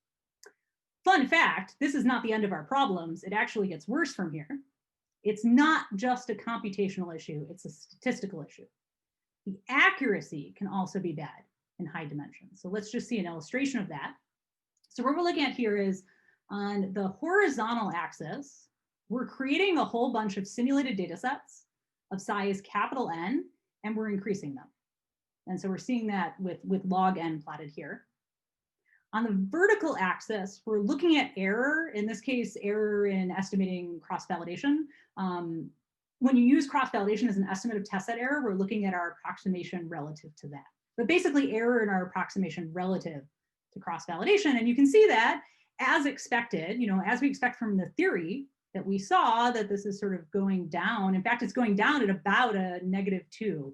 Fun fact, this is not the end of our problems. It actually gets worse from here. It's not just a computational issue, it's a statistical issue. The accuracy can also be bad in high dimensions. So let's just see an illustration of that. So what we're looking at here is on the horizontal axis, we're creating a whole bunch of simulated data sets of size capital N, and we're increasing them. And so we're seeing that with log N plotted here. On the vertical axis, we're looking at error, in this case, error in estimating cross-validation. When you use cross-validation as an estimate of test set error, we're looking at our approximation relative to that. But basically error in our approximation relative to cross-validation. And you can see that as expected, as we expect from the theory that we saw that this is sort of going down. In fact, it's going down at about a -2,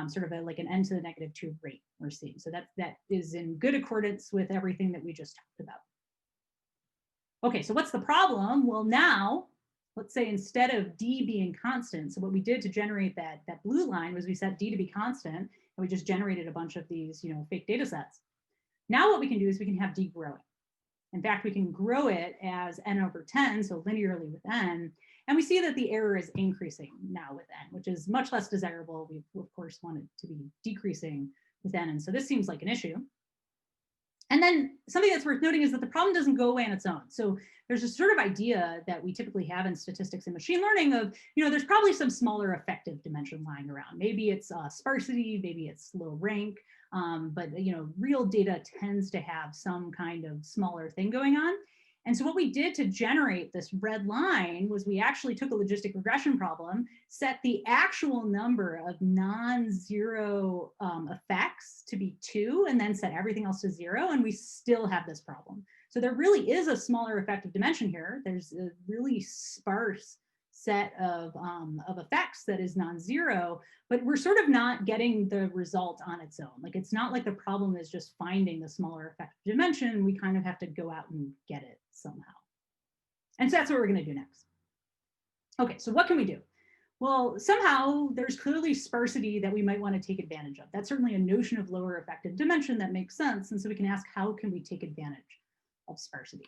sort of like an n to the -2 rate we're seeing. So that is in good accordance with everything that we just talked about. Okay, so what's the problem? Well, now, let's say instead of d being constant, so what we did to generate that blue line was we set d to be constant, and we just generated a bunch of these fake data sets. Now what we can do is we can have d growing. In fact, we can grow it as n/10, so linearly with n, and we see that the error is increasing now with n, which is much less desirable. We, of course, want it to be decreasing with n, and so this seems like an issue. And then something that's worth noting is that the problem doesn't go away on its own. So there's a sort of idea that we typically have in statistics and machine learning of, there's probably some smaller effective dimension lying around. Maybe it's sparsity, maybe it's low rank, but real data tends to have some kind of smaller thing going on. And so what we did to generate this red line was we actually took a logistic regression problem, set the actual number of non-zero effects to be 2, and then set everything else to 0, and we still have this problem. So there really is a smaller effective dimension here. There's a really sparse set of effects that is non-zero, but we're sort of not getting the result on its own. Like, it's not like the problem is just finding the smaller effective dimension. We kind of have to go out and get it somehow. And so that's what we're going to do next. Okay, so what can we do? Well, somehow there's clearly sparsity that we might want to take advantage of. That's certainly a notion of lower effective dimension that makes sense. And so we can ask, how can we take advantage of sparsity?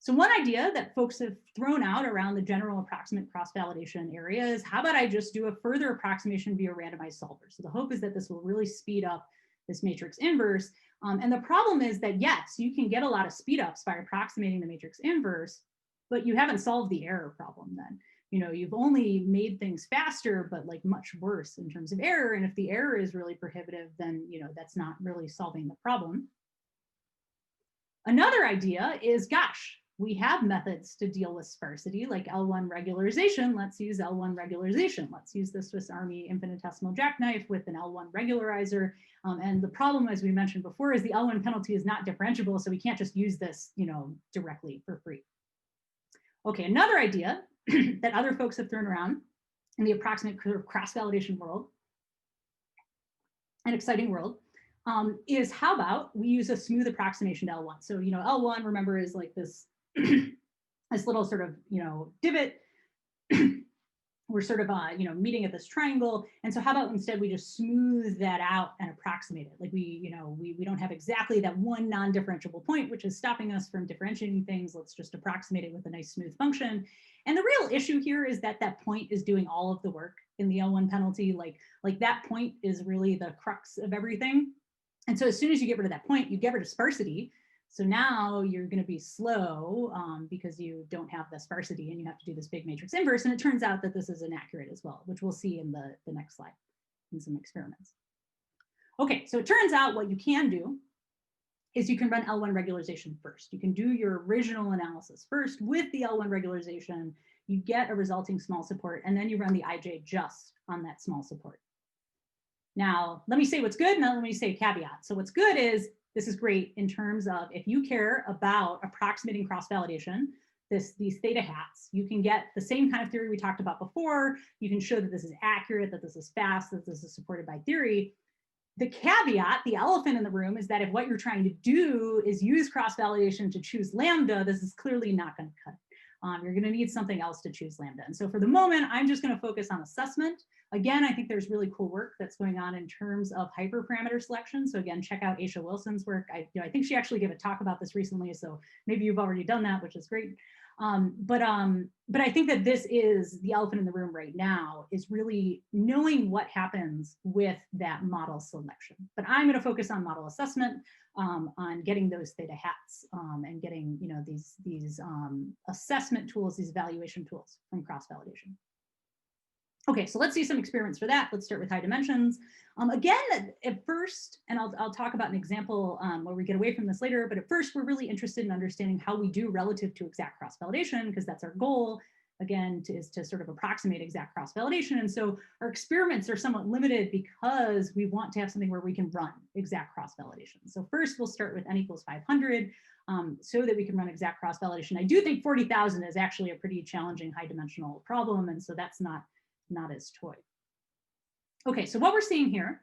So one idea that folks have thrown out around the general approximate cross-validation area is, how about I just do a further approximation via randomized solver? So the hope is that this will really speed up this matrix inverse. And the problem is that, yes, you can get a lot of speed ups by approximating the matrix inverse, but you haven't solved the error problem then. You've only made things faster, but like much worse in terms of error. And if the error is really prohibitive, then that's not really solving the problem. Another idea is, gosh, we have methods to deal with sparsity, like L1 regularization. Let's use L1 regularization. Let's use the Swiss Army infinitesimal jackknife with an L1 regularizer. And the problem, as we mentioned before, is the L1 penalty is not differentiable, so we can't just use this, directly for free. Okay, another idea that other folks have thrown around in the approximate cross-validation world, an exciting world, is how about we use a smooth approximation to L1. So, L1, remember, is like this, this little sort of, divot. We're sort of, meeting at this triangle. And so how about instead we just smooth that out and approximate it? Like we don't have exactly that one non-differentiable point, which is stopping us from differentiating things. Let's just approximate it with a nice smooth function. And the real issue here is that that point is doing all of the work in the L1 penalty. Like that point is really the crux of everything. And so as soon as you get rid of that point, you get rid of sparsity. So now you're going to be slow because you don't have the sparsity and you have to do this big matrix inverse. And it turns out that this is inaccurate as well, which we'll see in the next slide in some experiments. Okay, so it turns out what you can do is you can run L1 regularization first. You can do your original analysis first with the L1 regularization. You get a resulting small support, and then you run the IJ just on that small support. Now, let me say what's good, and then let me say a caveat. So what's good is, this is great in terms of if you care about approximating cross-validation, these theta hats, you can get the same kind of theory we talked about before. You can show that this is accurate, that this is fast, that this is supported by theory. The caveat, the elephant in the room, is that if what you're trying to do is use cross-validation to choose lambda, this is clearly not going to cut it. You're going to need something else to choose lambda. And so for the moment, I'm just going to focus on assessment. Again, I think there's really cool work that's going on in terms of hyperparameter selection. So again, check out Aisha Wilson's work. I think she actually gave a talk about this recently, so maybe you've already done that, which is great. But I think that this is the elephant in the room right now, is really knowing what happens with that model selection. But I'm going to focus on model assessment, on getting those theta hats, and getting these assessment tools, these evaluation tools from cross-validation. Okay, so let's see some experiments for that. Let's start with high dimensions. Again, at first, and I'll talk about an example where we get away from this later, but at first we're really interested in understanding how we do relative to exact cross-validation, because that's our goal, again, is to sort of approximate exact cross-validation. And so our experiments are somewhat limited because we want to have something where we can run exact cross-validation. So first we'll start with n equals 500 so that we can run exact cross-validation. I do think 40,000 is actually a pretty challenging high dimensional problem, and so that's not as toy. Okay, so what we're seeing here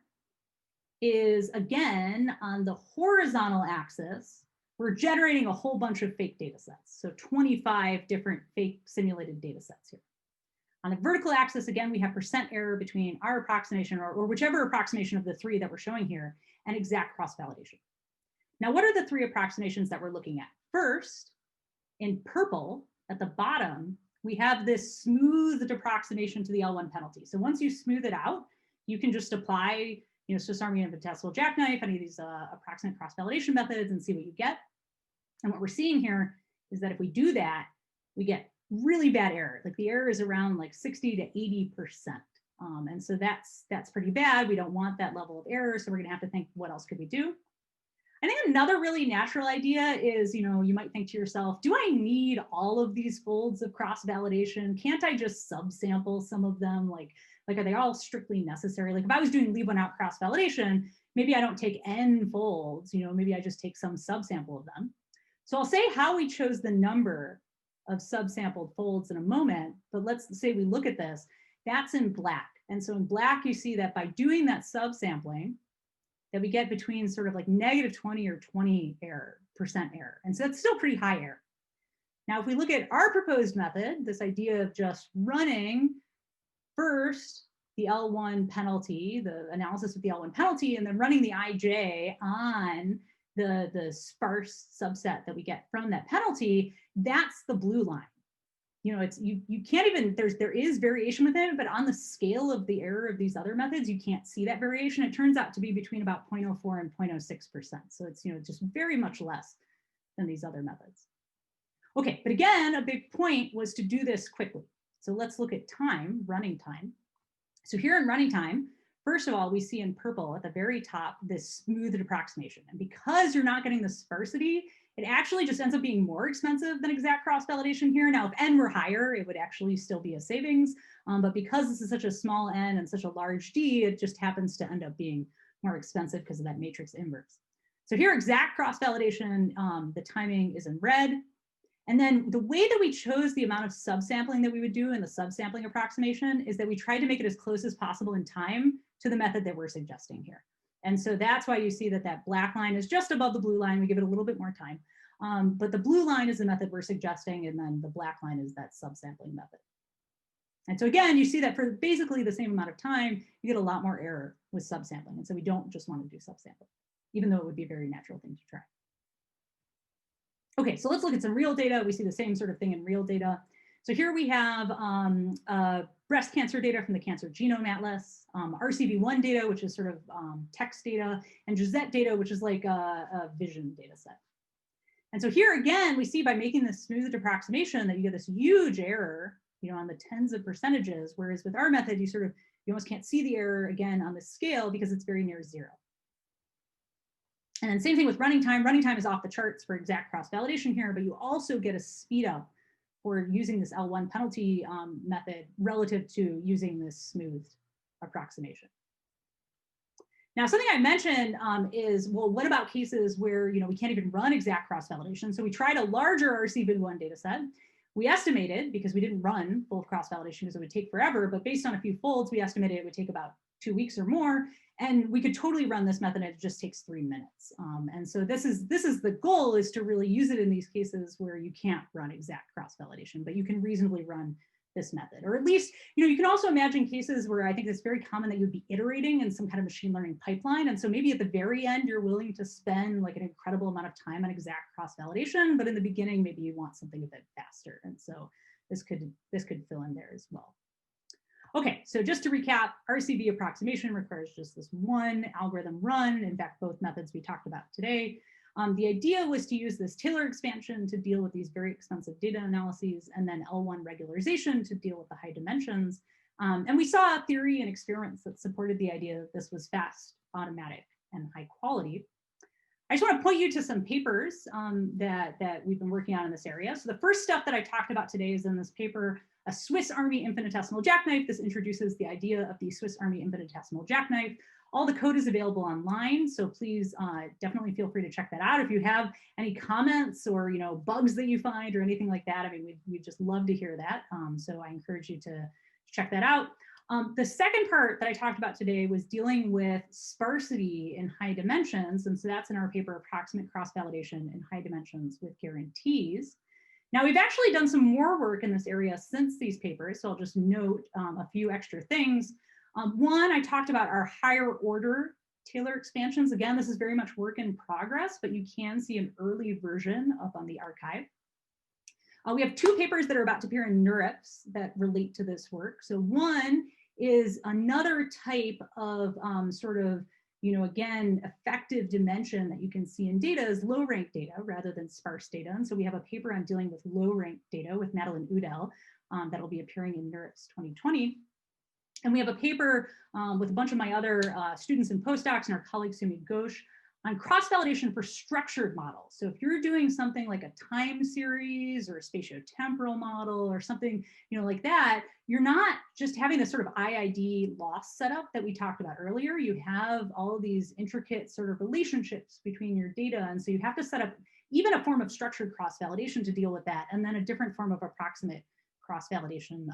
is, again, on the horizontal axis, we're generating a whole bunch of fake data sets. So 25 different fake simulated data sets here. On the vertical axis, again, we have percent error between our approximation or whichever approximation of the three that we're showing here and exact cross-validation. Now, what are the three approximations that we're looking at? First, in purple at the bottom, we have this smoothed approximation to the L1 penalty. So once you smooth it out, you can just apply, Swiss Army infinitesimal jackknife, any of these approximate cross-validation methods, and see what you get. And what we're seeing here is that if we do that, we get really bad error. Like the error is around like 60 to 80%. And so that's pretty bad. We don't want that level of error. So we're going to have to think, what else could we do? I think another really natural idea is, you might think to yourself, do I need all of these folds of cross-validation? Can't I just subsample some of them? Like are they all strictly necessary? Like if I was doing leave one out cross-validation, maybe I don't take n folds, maybe I just take some subsample of them. So I'll say how we chose the number of subsampled folds in a moment, but let's say we look at this, that's in black. And so in black, you see that by doing that subsampling, that we get between sort of like -20 or 20% error. And so that's still pretty high error. Now, if we look at our proposed method, this idea of just running first the L1 penalty, the analysis with the L1 penalty, and then running the IJ on the sparse subset that we get from that penalty, that's the blue line. You can't even, there is variation within it, but on the scale of the error of these other methods, you can't see that variation. It turns out to be between about 0.04 and 0.06%. So it's, just very much less than these other methods. Okay, but again, a big point was to do this quickly. So let's look at time, running time. So here in running time, first of all, we see in purple at the very top, this smoothed approximation. And because you're not getting the sparsity, it actually just ends up being more expensive than exact cross-validation here. Now, if n were higher, it would actually still be a savings. But because this is such a small n and such a large d, it just happens to end up being more expensive because of that matrix inverse. So here, exact cross-validation, the timing is in red. And then the way that we chose the amount of subsampling that we would do in the subsampling approximation is that we tried to make it as close as possible in time to the method that we're suggesting here. And so that's why you see that black line is just above the blue line. We give it a little bit more time. But the blue line is the method we're suggesting, and then the black line is that subsampling method. And so again, you see that for basically the same amount of time, you get a lot more error with subsampling. And so we don't just want to do subsampling, even though it would be a very natural thing to try. Okay, so let's look at some real data. We see the same sort of thing in real data. So here we have breast cancer data from the Cancer Genome Atlas, RCV1 data, which is sort of text data, and Gisette data, which is like a vision data set. And so here again, we see by making this smoothed approximation that you get this huge error, on the tens of percentages, whereas with our method, you almost can't see the error again on the scale because it's very near zero. And then same thing with running time. Running time is off the charts for exact cross-validation here, but you also get a speed up for using this L1 penalty method relative to using this smoothed approximation. Now, something I mentioned is, well, what about cases where we can't even run exact cross-validation? So we tried a larger RCV1 data set. We estimated, because we didn't run full cross-validation because it would take forever, but based on a few folds, we estimated it would take about 2 weeks or more. And we could totally run this method, and it just takes 3 minutes. And so this is the goal, is to really use it in these cases where you can't run exact cross-validation, but you can reasonably run this method. Or at least, you can also imagine cases where I think it's very common that you'd be iterating in some kind of machine learning pipeline. And so maybe at the very end, you're willing to spend like an incredible amount of time on exact cross-validation, but in the beginning, maybe you want something a bit faster. And so this could fill in there as well. Okay, so just to recap, RCV approximation requires just this one algorithm run. In fact, both methods we talked about today. The idea was to use this Taylor expansion to deal with these very expensive data analyses, and then L1 regularization to deal with the high dimensions. And we saw theory and experiments that supported the idea that this was fast, automatic, and high quality. I just want to point you to some papers that we've been working on in this area. So the first stuff that I talked about today is in this paper, A Swiss Army Infinitesimal Jackknife. This introduces the idea of the Swiss Army Infinitesimal Jackknife. All the code is available online, so please definitely feel free to check that out. If you have any comments or bugs that you find or anything like that, I mean, we'd just love to hear that. So I encourage you to check that out. The second part that I talked about today was dealing with sparsity in high dimensions, and so that's in our paper, Approximate Cross-Validation in High Dimensions with Guarantees. Now, we've actually done some more work in this area since these papers, so I'll just note a few extra things. One, I talked about our higher order Taylor expansions. Again, this is very much work in progress, but you can see an early version up on the archive. We have 2 papers that are about to appear in NeurIPS that relate to this work. So one is another type of again, effective dimension that you can see in data is low rank data rather than sparse data. And so we have a paper on dealing with low rank data with Madeline Udell that'll be appearing in NeurIPS 2020. And we have a paper with a bunch of my other students and postdocs and our colleague Sumit Ghosh on cross-validation for structured models. So if you're doing something like a time series or a spatiotemporal model or something like that, you're not just having this sort of IID loss setup that we talked about earlier. You have all of these intricate sort of relationships between your data. And so you have to set up even a form of structured cross-validation to deal with that, and then a different form of approximate cross-validation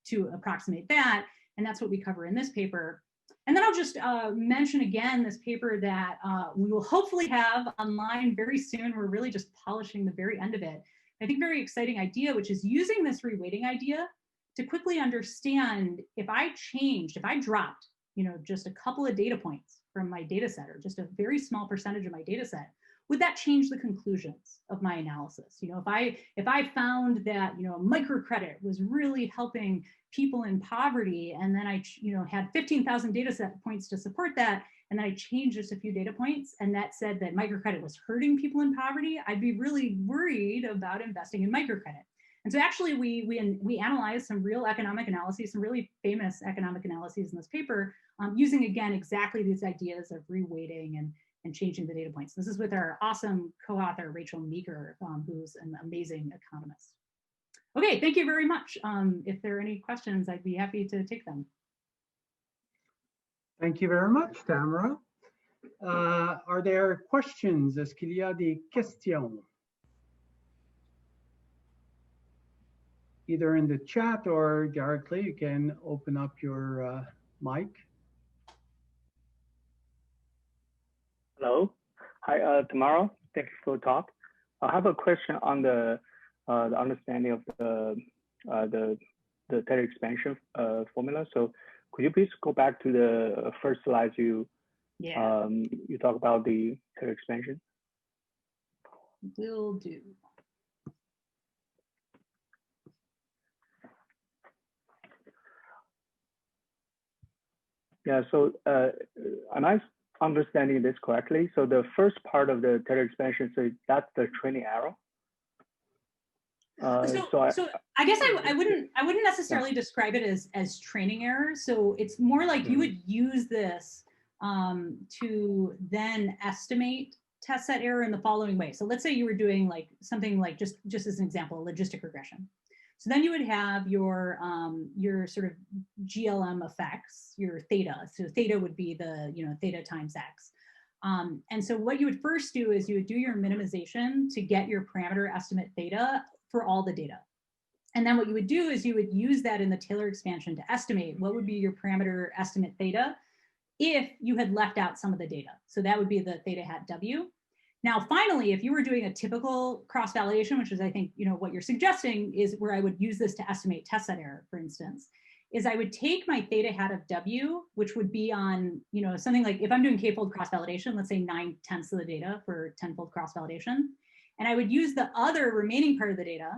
to approximate that. And that's what we cover in this paper. And then I'll just mention again this paper that we will hopefully have online very soon. We're really just polishing the very end of it. I think very exciting idea, which is using this reweighting idea to quickly understand if I dropped, just a couple of data points from my data set, or just a very small percentage of my data set, would that change the conclusions of my analysis? If I found that microcredit was really helping people in poverty, and then I had 15,000 data set points to support that, and then I changed just a few data points, and that said that microcredit was hurting people in poverty, I'd be really worried about investing in microcredit. And so actually we analyzed some real economic analyses, some really famous economic analyses in this paper, using again exactly these ideas of reweighting and changing the data points. This is with our awesome co-author, Rachel Meeker, who's an amazing economist. Okay, thank you very much. If there are any questions, I'd be happy to take them. Thank you very much, Tamara. Are there questions? Est-ce qu'il y a des questions? Either in the chat or directly, you can open up your mic. Hello. Hi, Tamara. Thanks for the talk. I have a question on the understanding of the Taylor expansion formula. So could you please go back to the first slide you talk about the Taylor expansion? Will do. Yeah, so am I understanding this correctly? So the first part of the Taylor expansion, so that's the training error? So I guess I wouldn't necessarily describe it as training error. So it's more like you would use this to then estimate test set error in the following way. So let's say you were doing like something like just as an example, a logistic regression. So then you would have your sort of GLM effects, your theta. So theta would be the theta times x. And so what you would first do is you would do your minimization to get your parameter estimate theta for all the data. And then what you would do is you would use that in the Taylor expansion to estimate what would be your parameter estimate theta if you had left out some of the data. So that would be the theta hat W. Now, finally, if you were doing a typical cross-validation, which is, I think, what you're suggesting is where I would use this to estimate test set error, for instance, is I would take my theta hat of W, which would be on, something like, if I'm doing k-fold cross-validation, let's say 9/10 of the data for 10-fold cross-validation, and I would use the other remaining part of the data,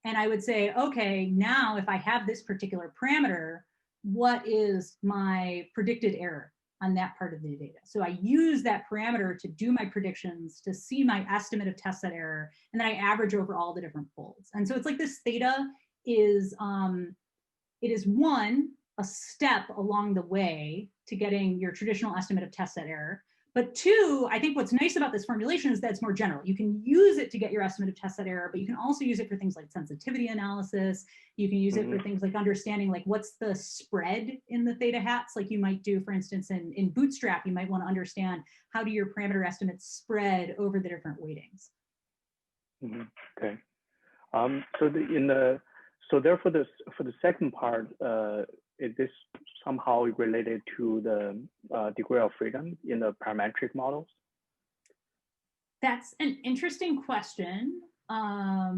and I would say, okay, now if I have this particular parameter, what is my predicted error on that part of the data? So I use that parameter to do my predictions, to see my estimate of test set error, and then I average over all the different folds. And so it's like this theta is, it is a step along the way to getting your traditional estimate of test set error. But two, I think what's nice about this formulation is that it's more general. You can use it to get your estimate of test set error, but you can also use it for things like sensitivity analysis. You can use it for things like understanding like what's the spread in the theta hats, like you might do, for instance, in Bootstrap, you might want to understand how do your parameter estimates spread over the different weightings. Okay. So therefore, for the second part, is this somehow related to the degree of freedom in the parametric models? That's an interesting question. I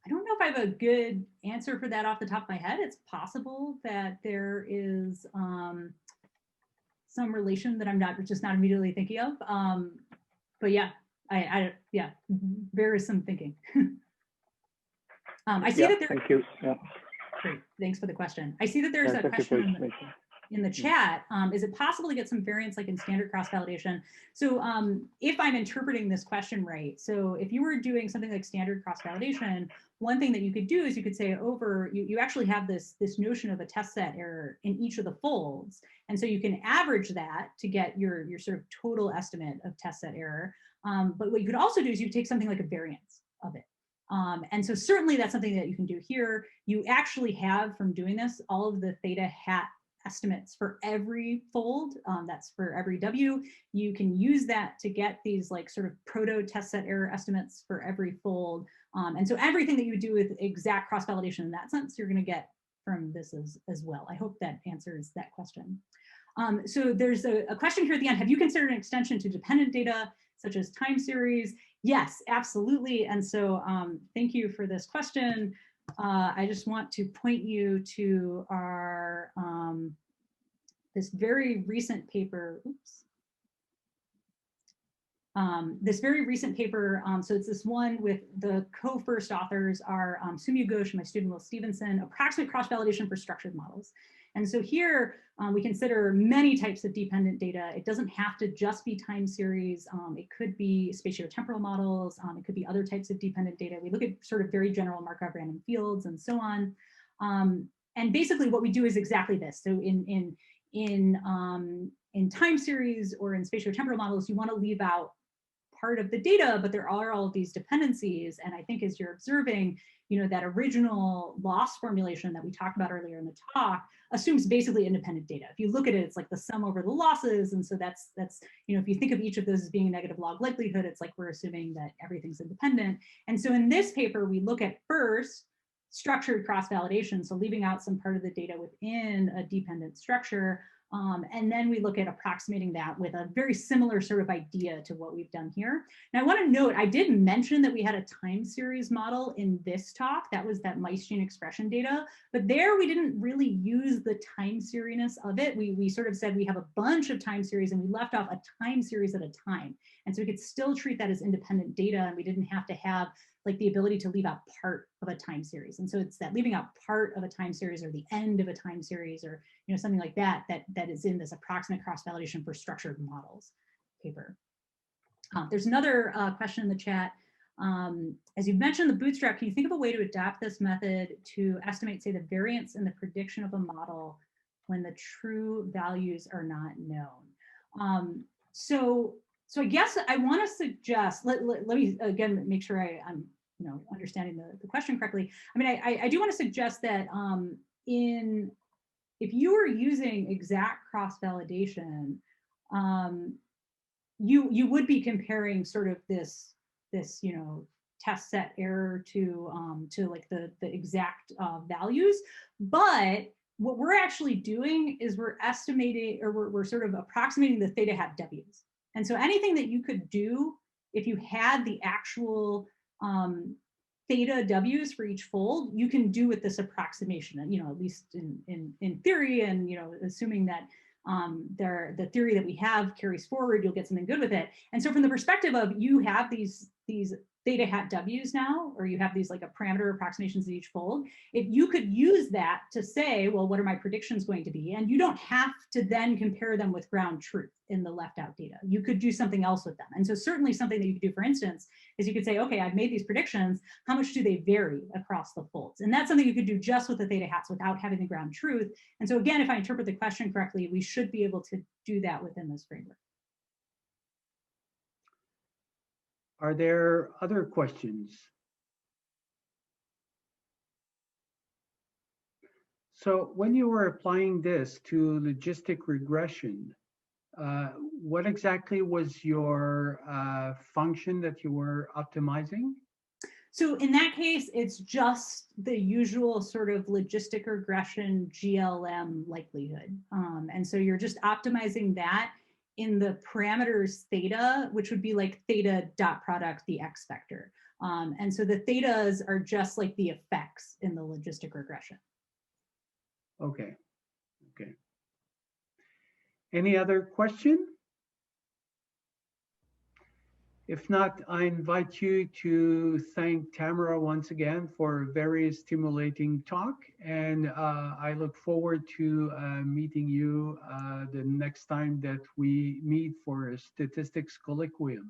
don't know if I have a good answer for that off the top of my head. It's possible that there is some relation that I'm just not immediately thinking of. But yeah, yeah, there is some thinking. I see that there. Thank you. Yeah. Great, thanks for the question. I see that there's a question in the chat. Is it possible to get some variance like in standard cross-validation? So if I'm interpreting this question right, so if you were doing something like standard cross-validation, one thing that you could do is you could say you actually have this notion of a test set error in each of the folds. And so you can average that to get your sort of total estimate of test set error. But what you could also do is you could take something like a variance of it. And so certainly that's something that you can do here. You actually have, from doing this, all of the theta hat estimates for every fold. That's for every W. You can use that to get these like sort of proto test set error estimates for every fold. And so everything that you would do with exact cross-validation in that sense, you're going to get from this as well. I hope that answers that question. So there's a question here at the end. Have you considered an extension to dependent data, such as time series? Yes, absolutely. And so thank you for this question. I just want to point you to our this very recent paper. Oops. This very recent paper, so it's this one with the co-first authors are Sumya Ghosh and my student Will Stevenson, Approximate Cross-Validation for Structured Models. And so here we consider many types of dependent data. It doesn't have to just be time series. It could be spatiotemporal models. It could be other types of dependent data. We look at sort of very general Markov random fields and so on. And basically what we do is exactly this. So in time series or in spatiotemporal models, you want to leave out part of the data, but there are all of these dependencies. And I think as you're observing, that original loss formulation that we talked about earlier in the talk assumes basically independent data. If you look at it, it's like the sum over the losses. And so that's if you think of each of those as being a negative log likelihood, it's like we're assuming that everything's independent. And so in this paper, we look at first structured cross-validation, so leaving out some part of the data within a dependent structure. And then we look at approximating that with a very similar sort of idea to what we've done here. Now I want to note, I did mention that we had a time series model in this talk. That was that mice gene expression data, but there we didn't really use the time serieusness of it. We sort of said we have a bunch of time series and we left off a time series at a time. And so we could still treat that as independent data and we didn't have to have like the ability to leave out part of a time series. And so it's that leaving out part of a time series or the end of a time series or something like that is in this approximate cross-validation for structured models paper. There's another question in the chat. As you've mentioned the bootstrap, can you think of a way to adapt this method to estimate, say, the variance in the prediction of a model when the true values are not known? So I guess I want to suggest, let me again make sure I'm understanding the question correctly. I mean, I do want to suggest that if you were using exact cross-validation, you would be comparing sort of this test set error to like the exact values. But what we're actually doing is we're estimating, or we're sort of approximating the theta hat W's. And so anything that you could do if you had the actual theta W's for each fold, you can do with this approximation, and at least in theory, and assuming that the theory that we have carries forward, you'll get something good with it. And so from the perspective of you have these theta hat W's now, or you have these like a parameter approximations at each fold, if you could use that to say, well, what are my predictions going to be? And you don't have to then compare them with ground truth in the left out data. You could do something else with them. And so certainly something that you could do, for instance, is you could say, okay, I've made these predictions. How much do they vary across the folds? And that's something you could do just with the theta hats without having the ground truth. And so again, if I interpret the question correctly, we should be able to do that within this framework. Are there other questions? So when you were applying this to logistic regression, what exactly was your function that you were optimizing? So in that case, it's just the usual sort of logistic regression GLM likelihood. And so you're just optimizing that in the parameters theta, which would be like theta dot product, the X vector. And so the thetas are just like the effects in the logistic regression. Okay. Any other question? If not, I invite you to thank Tamara once again for a very stimulating talk. And I look forward to meeting you the next time that we meet for a statistics colloquium.